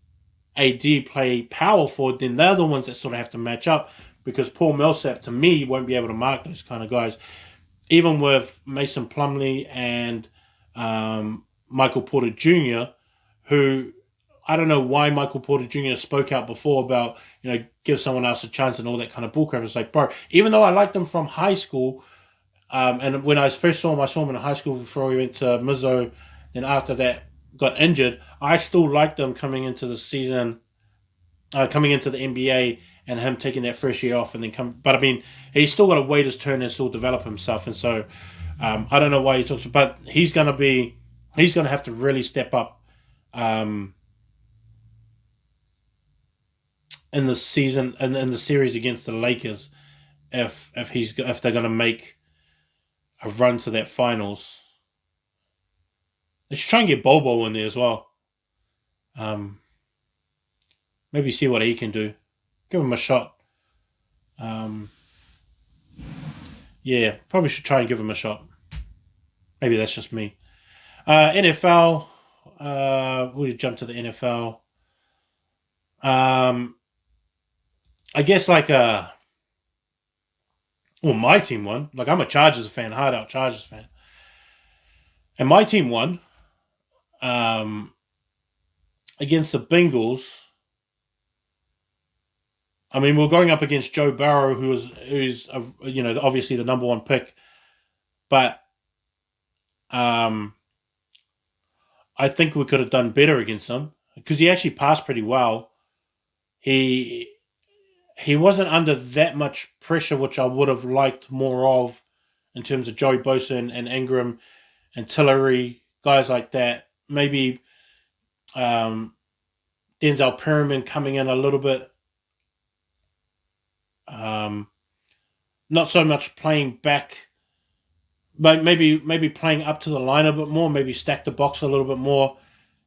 [SPEAKER 1] AD play power forward. Then they're the ones that sort of have to match up because Paul Millsap, to me, won't be able to mark those kind of guys. Even with Mason Plumlee and Michael Porter Jr., who I don't know why Michael Porter Jr. spoke out before about, give someone else a chance and all that kind of bullcrap. It's like, bro, even though I liked him from high school, and when I first saw him, I saw him in high school before he went to Mizzo. Then after that, got injured. I still liked him coming into the season, coming into the NBA, and him taking that first year off and then come. But I mean, he's still got to wait his turn and still develop himself. And so, I don't know why he talks, but he's going to have to really step up in the season and in the series against the Lakers if they're going to make a run to that finals. They should try and get Bobo in there as well. Maybe see what he can do. Give him a shot. Yeah, probably should try and give him a shot. Maybe that's just me. NFL. We'll jump to the NFL. I guess my team won. Like, I'm a Chargers fan, hard out Chargers fan, and my team won against the Bengals. I mean, we're going up against Joe Burrow, who's obviously the number one pick, but I think we could have done better against him because he actually passed pretty well. He wasn't under that much pressure, which I would have liked more of in terms of Joey Bosa and Ingram and Tillery, guys like that. Maybe Denzel Perryman coming in a little bit Um, Not so much playing back, but maybe playing up to the line a bit more, maybe stack the box a little bit more,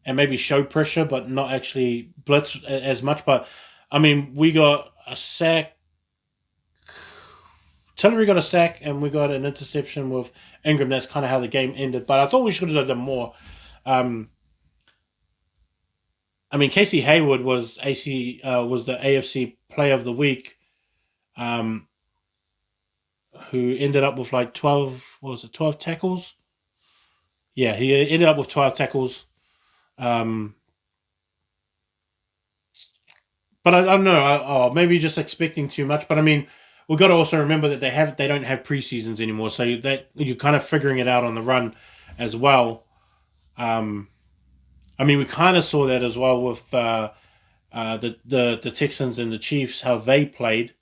[SPEAKER 1] and maybe show pressure, but not actually blitz as much. But I mean, we got a sack. Tillery got a sack, and we got an interception with Ingram. That's kind of how the game ended. But I thought we should have done more. Um, I mean, Casey Hayward was was the AFC Player of the Week, um, who ended up with like 12. What was it? 12 tackles. Yeah, he ended up with 12 tackles. Um, but I don't know. Maybe just expecting too much. But I mean, we've got to also remember that they don't have preseasons anymore, so that you're kind of figuring it out on the run as well. Um, I mean, we kind of saw that as well with the Texans and the Chiefs, how they played.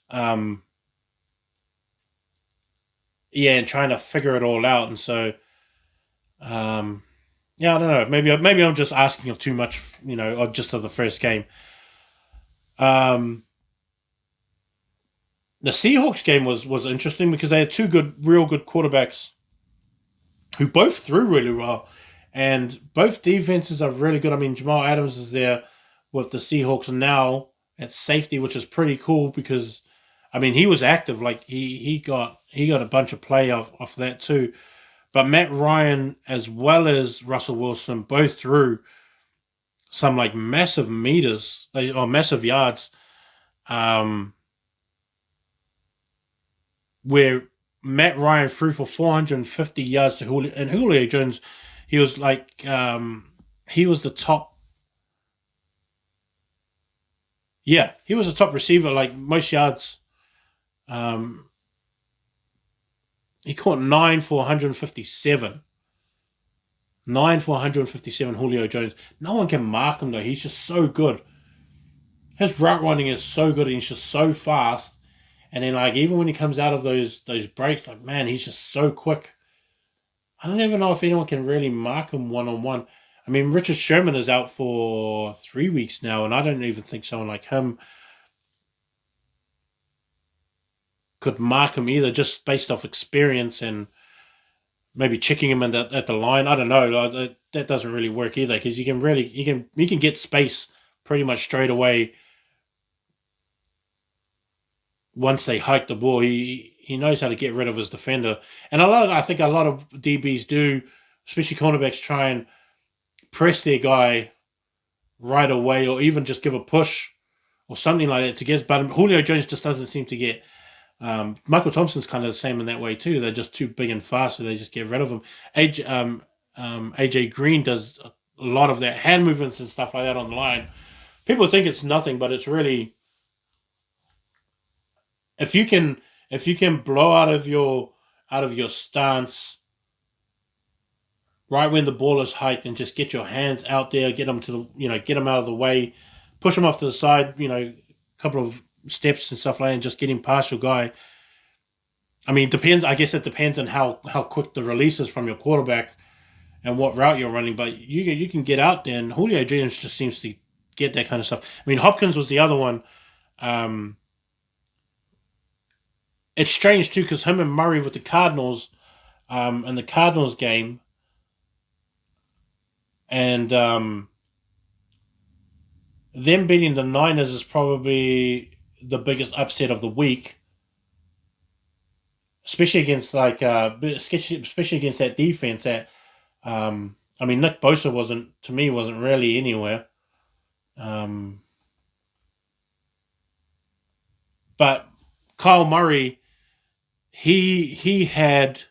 [SPEAKER 1] Um, yeah, and trying to figure it all out. And so, um, yeah, I don't know. Maybe I'm just asking of too much, or just of the first game. Um, the Seahawks game was interesting because they had two real good quarterbacks who both threw really well, and both defenses are really good. I mean, Jamal Adams is there with the Seahawks now at safety, which is pretty cool because, I mean, he was active. Like he got a bunch of play off that too. But Matt Ryan as well as Russell Wilson both threw some like massive meters, or massive yards. Um, where Matt Ryan threw for 450 yards to Julio, and Julio Jones, he was like, he was the top. Yeah, he was the top receiver, like most yards. Um, he caught 9 for 157. 9 for 157, Julio Jones. No one can mark him though. He's just so good. His route running is so good, and he's just so fast. And then, like, even when he comes out of those breaks, like, man, he's just so quick. I don't even know if anyone can really mark him one on one. I mean, Richard Sherman is out for 3 weeks now, and I don't even think someone like him could mark him either, just based off experience and maybe checking him at the line. I don't know. That doesn't really work either because you can get space pretty much straight away once they hike the ball. He knows how to get rid of his defender, and I think a lot of DBs do, especially cornerbacks, try and press their guy right away, or even just give a push or something like that to get. But Julio Jones just doesn't seem to get. Michael Thompson's kind of the same in that way too. They're just too big and fast, so they just get rid of him. AJ Green does a lot of that hand movements and stuff like that on the line. People think it's nothing, but it's really, if you can blow out of your stance right when the ball is hiked and just get your hands out there, get them get them out of the way, push them off to the side, a couple of steps and stuff like that, and just get him past your guy. I mean, it depends. I guess it depends on how quick the release is from your quarterback and what route you're running. But you can get out there, and Julio Jones just seems to get that kind of stuff. I mean, Hopkins was the other one. Um, it's strange too because him and Murray with the Cardinals, in the Cardinals game, and them beating the Niners is probably the biggest upset of the week, especially against especially against that defense. I mean, Nick Bosa wasn't really anywhere. Um, but Kyle Murray, he had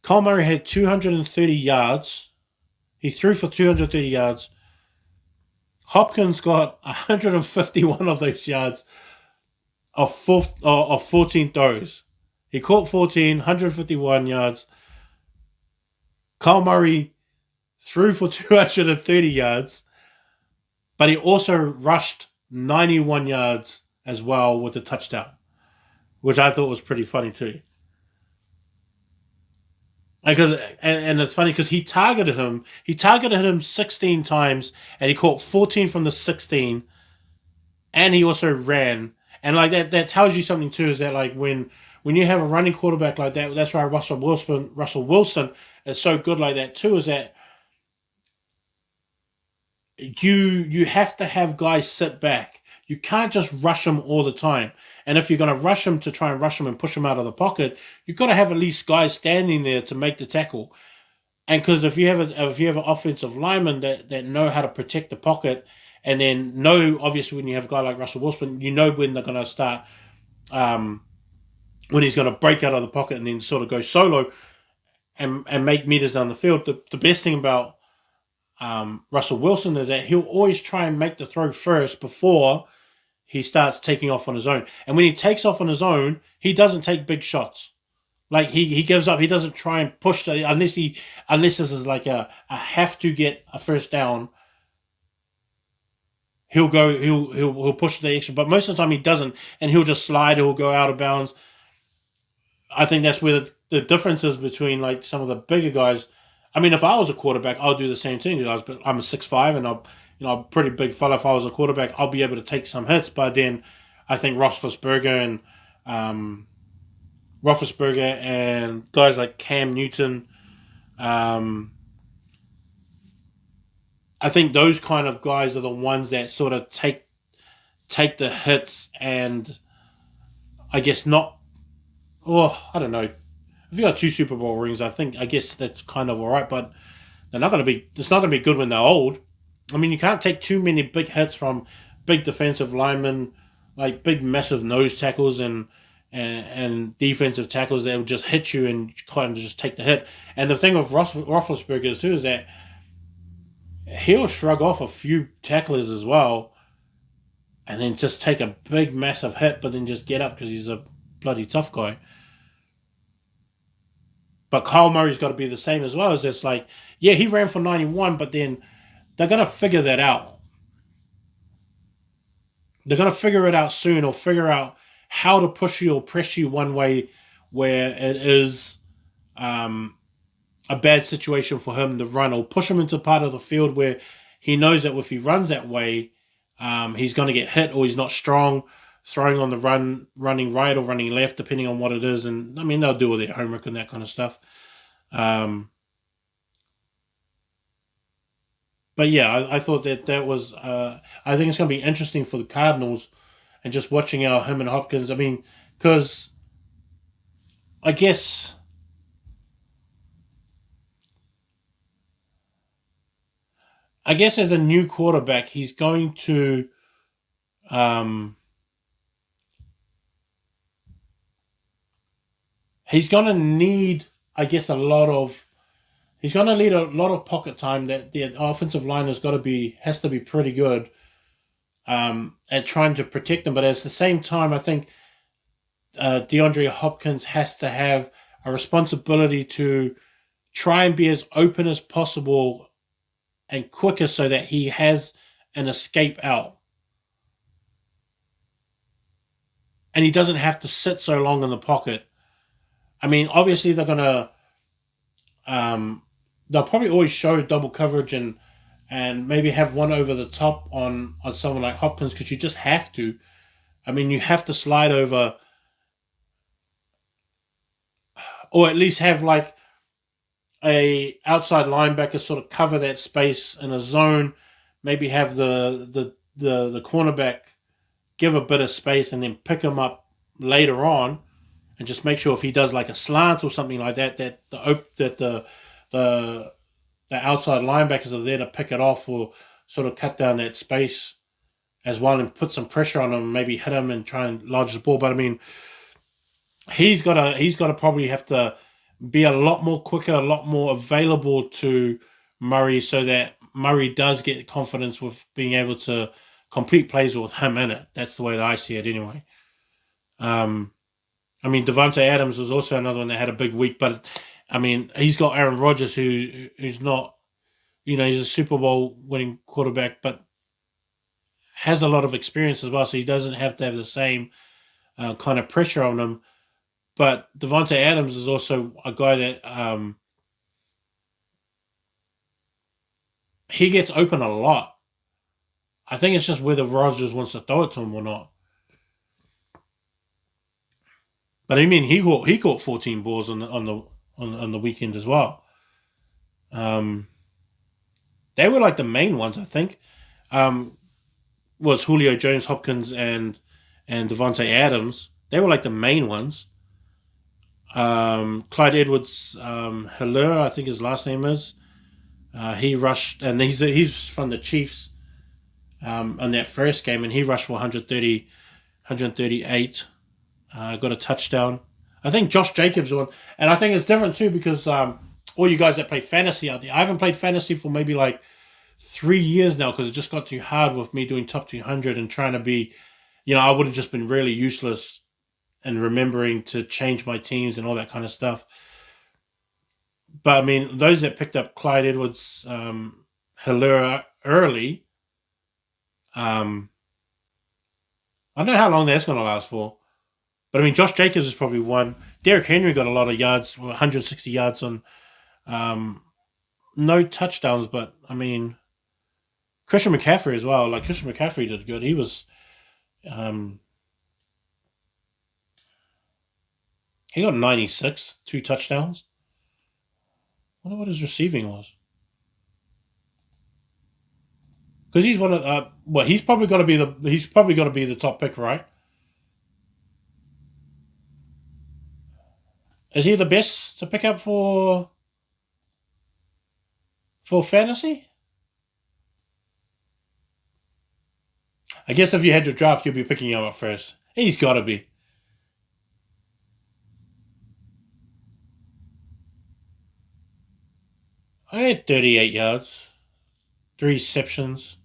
[SPEAKER 1] Kyle Murray had 230 yards. He threw for 230 yards. Hopkins got 151 of those yards of 14 throws. He caught 14, 151 yards. Kyle Murray threw for 230 yards, but he also rushed 91 yards as well with a touchdown, which I thought was pretty funny too. And it's funny because he targeted him. He targeted him 16 times, and he caught 14 from the 16, and he also ran. And like that tells you something too, is that like when you have a running quarterback like that, that's why Russell Wilson is so good like that too, is that you have to have guys sit back. You can't just rush them all the time. And if you're going to rush them to try and rush them and push them out of the pocket, you've got to have at least guys standing there to make the tackle. And because if you have an offensive lineman that know how to protect the pocket, and then know obviously when you have a guy like Russell Wilson, you know when they're going to start, um, when he's going to break out of the pocket and then sort of go solo and make meters down the field. The best thing about Russell Wilson is that he'll always try and make the throw first before he starts taking off on his own. And when he takes off on his own, he doesn't take big shots. Like he gives up. He doesn't try and push unless this is like a have to get a first down. He'll push the extra, but most of the time he doesn't, and he'll just slide. He'll go out of bounds. I think that's where the difference is between like some of the bigger guys. I mean, if I was a quarterback, I'll do the same thing. But I'm a 6'5", and I'm a pretty big fella. If I was a quarterback, I'll be able to take some hits. But then I think um, Roethlisberger and guys like Cam Newton, um, I think those kind of guys are the ones that sort of take the hits, and I guess not. Oh, I don't know. If you got 2 Super Bowl rings, I guess that's kind of all right. But they're not going to be. It's not going to be good when they're old. I mean, you can't take too many big hits from big defensive linemen, like big massive nose tackles and defensive tackles that will just hit you and kind of just take the hit. And the thing with Roethlisberger too is that he'll shrug off a few tacklers as well, and then just take a big massive hit, but then just get up because he's a bloody tough guy. But Kyle Murray's got to be the same as well. It's just like, yeah, he ran for 91, but then they're gonna figure that out. They're gonna figure it out soon, or figure out how to push you or press you one way where it is um, a bad situation for him to run, or push him into part of the field where he knows that if he runs that way, he's going to get hit, or he's not strong, throwing on the run, running right or running left, depending on what it is. And I mean, they'll do all their homework and that kind of stuff. Um, but yeah, I thought that was. I think it's going to be interesting for the Cardinals, and just watching how him and Hopkins. I mean, because I guess as a new quarterback, um, he's going to need, I guess, a lot of. He's going to need a lot of pocket time. That the offensive line has to be pretty good at trying to protect them. But at the same time, I think DeAndre Hopkins has to have a responsibility to try and be as open as possible and quicker, so that he has an escape out, and he doesn't have to sit so long in the pocket. I mean, obviously um, they'll probably always show double coverage, and maybe have one over the top on someone like Hopkins, because you just have to. I mean, you have to slide over, or at least have like a outside linebacker sort of cover that space in a zone. Maybe have the cornerback give a bit of space, and then pick him up later on, and just make sure if he does like a slant or something like that, the the outside linebackers are there to pick it off, or sort of cut down that space as well, and put some pressure on him, maybe hit him and try and lodge the ball. But I mean, he's got to probably have to be a lot more quicker, a lot more available to Murray, so that Murray does get confidence with being able to complete plays with him in it. That's the way that I see it anyway. Um, I mean, Devontae Adams was also another one that had a big week, but I mean, he's got Aaron Rodgers, who's not, he's a Super Bowl winning quarterback, but has a lot of experience as well, so he doesn't have to have the same kind of pressure on him. But Devontae Adams is also a guy that he gets open a lot. I think it's just whether Rodgers wants to throw it to him or not. But I mean, he caught 14 balls on the weekend as well. Um, they were like the main ones, I think. Um, was Julio Jones, Hopkins, and Devontae Adams. They were like the main ones. Clyde Edwards Hilaire, I think his last name is. He rushed, and he's from the Chiefs on that first game, and he rushed for 130, 138. Got a touchdown. I think Josh Jacobs won, and I think it's different too because all you guys that play fantasy out there, I haven't played fantasy for maybe like 3 years now because it just got too hard with me doing top 200 and trying to be, I would have just been really useless and remembering to change my teams and all that kind of stuff. But I mean, those that picked up Clyde Edwards, Hilaire early, um, I don't know how long that's going to last for. But I mean, Josh Jacobs is probably one. Derrick Henry got a lot of yards, 160 yards on, um, no touchdowns. But I mean, Christian McCaffrey as well. Like Christian McCaffrey did good. Um, he got 96, 2 touchdowns. I wonder what his receiving was. Because he's one of he's probably got to be the top pick, right? Is he the best to pick up for fantasy? I guess if you had your draft, you'd be picking him up first. He's got to be. I had 38 yards, 3 receptions.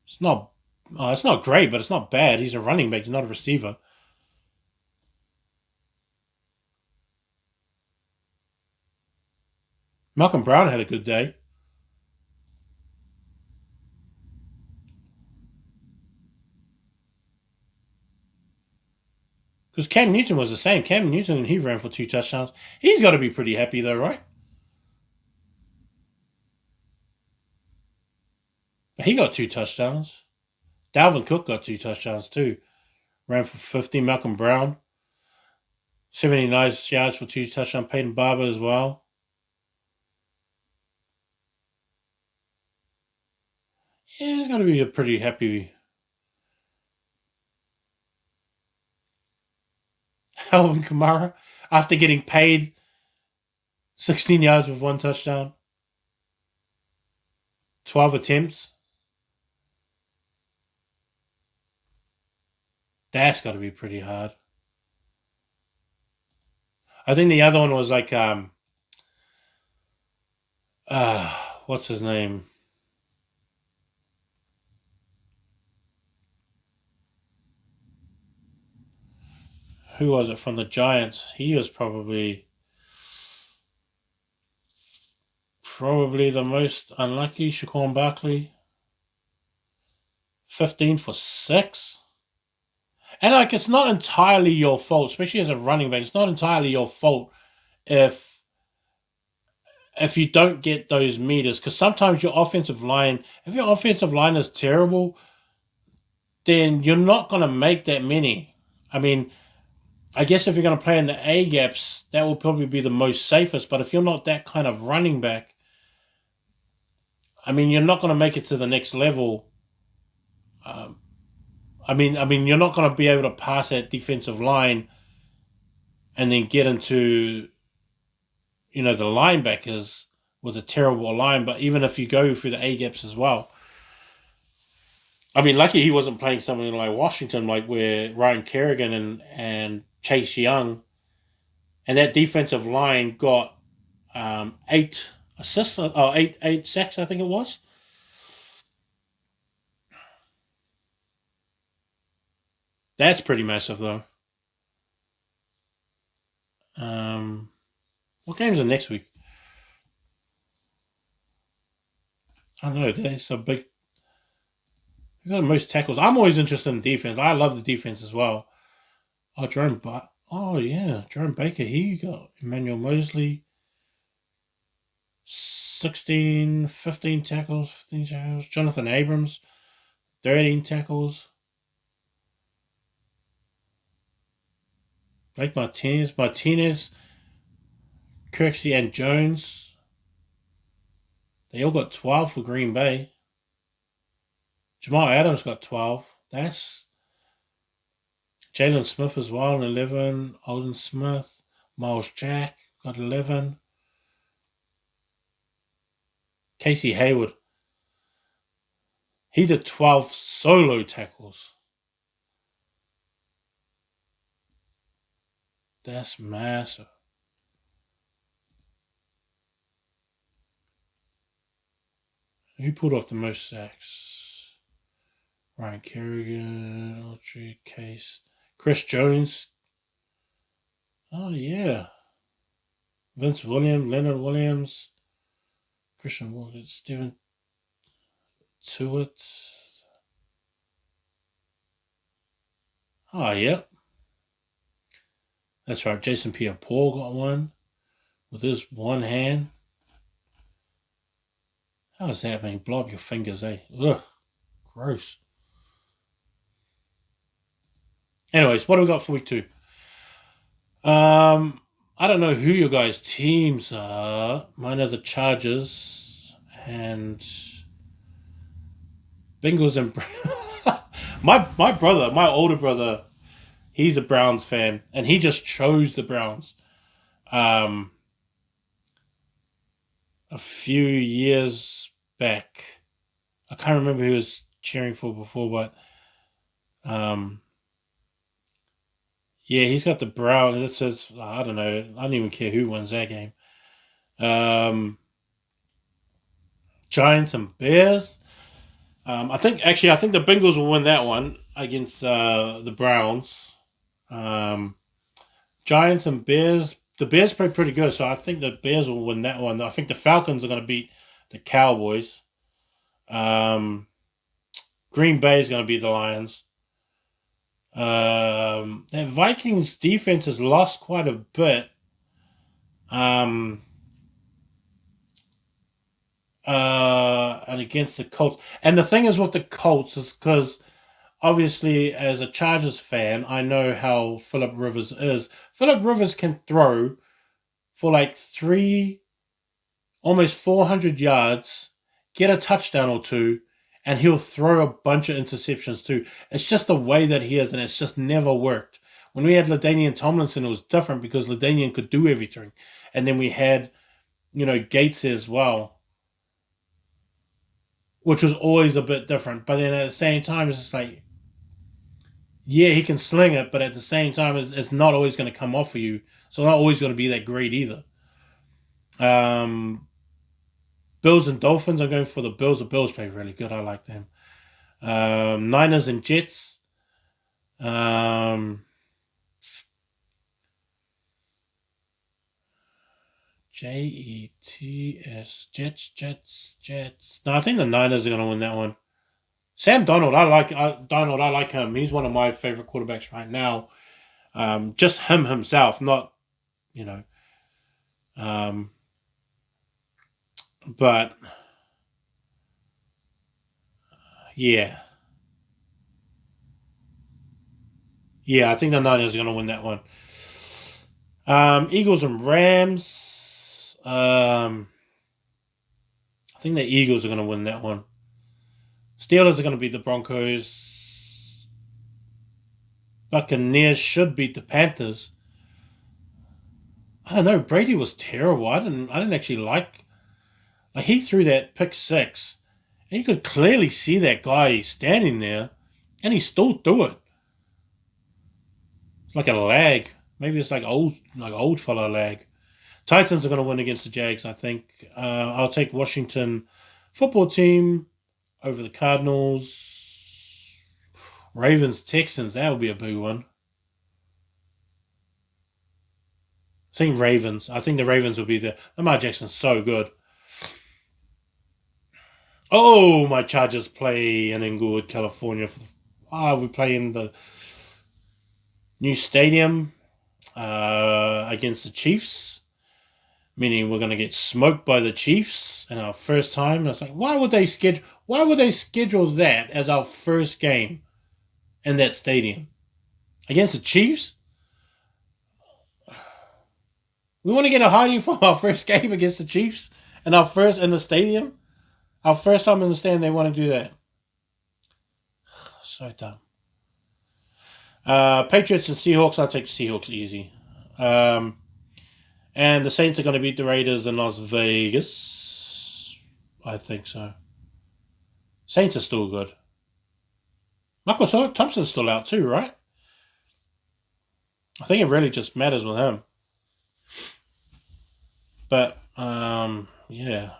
[SPEAKER 1] It's not. It's not great, but it's not bad. He's a running back. He's not a receiver. Malcolm Brown had a good day because Cam Newton was the same. Cam Newton, he ran for 2 touchdowns. He's got to be pretty happy though, right? But he got 2 touchdowns. Dalvin Cook got 2 touchdowns too. Ran for 50. Malcolm Brown, 79 yards for 2 touchdowns. Peyton Barber as well. Yeah, he's got to be a pretty happy. Alvin Kamara, after getting paid 16 yards with 1 touchdown, 12 attempts. That's got to be pretty hard. I think the other one was like what's his name? Who was it from the Giants? He was probably the most unlucky. Shaquan Barkley, 15 for 6. And like, it's not entirely your fault, especially as a running back. It's not entirely your fault if you don't get those meters, because sometimes if your offensive line is terrible, then you're not going to make that many. I mean, I guess if you're going to play in the A gaps, that will probably be the most safest. But if you're not that kind of running back, I mean, you're not going to make it to the next level. Um, you're not going to be able to pass that defensive line and then get into the linebackers with a terrible line. But even if you go through the A gaps as well, I mean, lucky he wasn't playing something like Washington, like where Ryan Kerrigan and Chase Young, and that defensive line got 8 assists, or eight sacks, I think it was. That's pretty massive, though. Um, what games are next week? I don't know. There's a big. We got the most tackles. I'm always interested in defense. I love the defense as well. Oh, Oh yeah, Jerome Baker. He got Emmanuel Mosley. 16, 15 tackles, 15 tackles. Jonathan Abrams, 13 tackles. Blake Martinez, Kirksey and Jones. They all got 12 for Green Bay. Jamal Adams got 12. That's Jalen Smith as well, 11. Alden Smith. Miles Jack got 11. Casey Hayward. He did 12 solo tackles. That's massive. Who pulled off the most sacks? Ryan Kerrigan, Autry, Case. Chris Jones. Oh, yeah. Vince Williams, Leonard Williams. Christian Walker, Steven Tuitt. Oh, yep. That's right. Jason Pierre-Paul got one with his one hand. How does that mean? Blow up your fingers, eh? Ugh. Gross. Anyways, what do we got for week 2? I don't know who your guys' teams are. Mine are the Chargers and Bengals and my brother, my older brother, he's a Browns fan, and he just chose the Browns. A few years back, I can't remember who he was cheering for before, but yeah, he's got the Browns. It says, I don't know. I don't even care who wins that game. Giants and Bears. I think the Bengals will win that one against the Browns. Giants and Bears. The Bears play pretty good, so I think the Bears will win that one. I think the Falcons are going to beat the Cowboys. Green Bay is going to beat the Lions. The Vikings defense has lost quite a bit. And against the Colts. And the thing is with the Colts is because obviously as a Chargers fan, I know how Phillip Rivers is. Phillip Rivers can throw for like almost 400 yards, get a touchdown or two, and he'll throw a bunch of interceptions too. It's just the way that he is, and it's just never worked. When we had LaDainian Tomlinson, it was different because LaDainian could do everything. And then we had, Gates as well, which was always a bit different. But then at the same time, it's just like, yeah, he can sling it, but at the same time, it's not always going to come off for you. So not always going to be that great either. Bills and Dolphins, I'm going for the Bills. The Bills play really good. I like them. Niners and Jets. Jets, Jets. No, I think the Niners are going to win that one. Sam Donald, I like him. He's one of my favorite quarterbacks right now. Just him himself, not, but yeah. Yeah, I think the Niners are going to win that one. Eagles and Rams. I think the Eagles are going to win that one. Steelers are going to beat the Broncos. Buccaneers should beat the Panthers. I don't know. Brady was terrible. I didn't actually like he threw that pick 6, and you could clearly see that guy standing there, and he still threw it. It's like a lag. Maybe it's like old fella lag. Titans are going to win against the Jags, I think. I'll take Washington football team over the Cardinals. Ravens, Texans, that would be a big one. I think the Ravens will be there. Lamar Jackson's so good. Oh, my Chargers play in Inglewood, California. We play in the new stadium against the Chiefs, meaning we're going to get smoked by the Chiefs in our first time. It's like, why would they schedule that as our first game in that stadium against the Chiefs? We want to get a hiding from our first game against the Chiefs and our first in the stadium. Our first time in the stand, they want to do that. So dumb. Patriots and Seahawks, I'll take the Seahawks easy. And the Saints are going to beat the Raiders in Las Vegas. I think so. Saints are still good. Michael Thompson's still out too, right? I think it really just matters with him. But, yeah.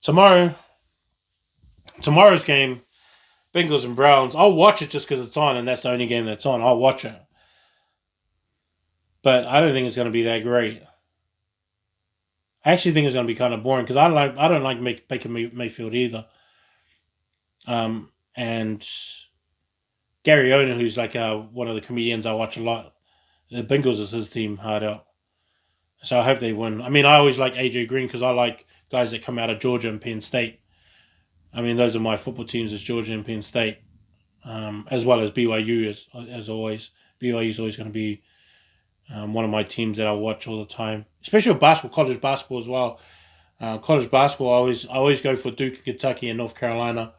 [SPEAKER 1] Tomorrow's game, Bengals and Browns. I'll watch it just because it's on, and that's the only game that's on. I'll watch it. But I don't think it's going to be that great. I actually think it's going to be kind of boring because I don't like Baker Mayfield either. And Gary Oden, who's like one of the comedians I watch a lot, the Bengals is his team hard out. So I hope they win. I mean, I always like AJ Green because I like guys that come out of Georgia and Penn State. I mean, those are my football teams, is Georgia and Penn State, as well as BYU, as always. BYU is always going to be one of my teams that I watch all the time, especially with basketball, college basketball as well. College basketball, I always go for Duke, Kentucky, and North Carolina,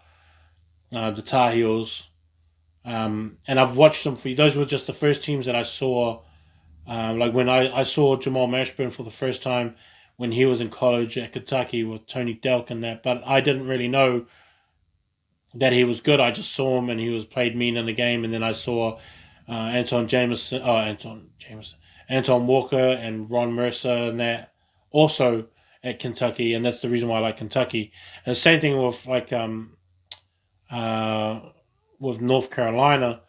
[SPEAKER 1] the Tar Heels. And I've watched them those were just the first teams that I saw. Like when I saw Jamal Mashburn for the first time when he was in college at Kentucky with Tony Delk and that, but I didn't really know that he was good. I just saw him and he was played mean in the game, and then I saw Anton Walker and Ron Mercer and that also at Kentucky, and that's the reason why I like Kentucky. And the same thing with with North Carolina.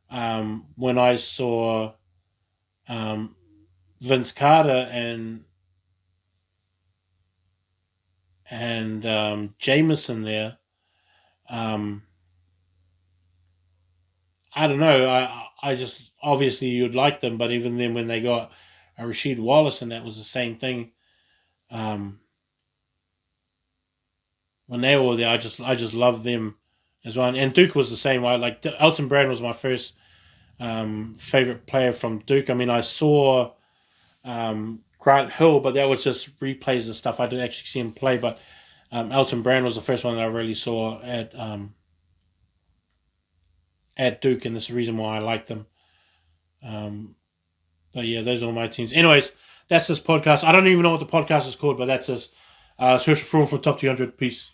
[SPEAKER 1] When I saw Vince Carter and Jameson there, I don't know. I just obviously you'd like them, but even then when they got Rasheed Wallace and that was the same thing. When they were there, I just loved them as well. And Duke was the same. I like Elton Brand was my first favorite player from Duke. I mean, I saw Grant Hill, but that was just replays and stuff. I didn't actually see him play, but Elton Brand was the first one that I really saw at Duke, and that's the reason why I like them. But yeah, those are my teams. Anyways, that's this podcast. I don't even know what the podcast is called, but that's this. Search for Top 200. Peace.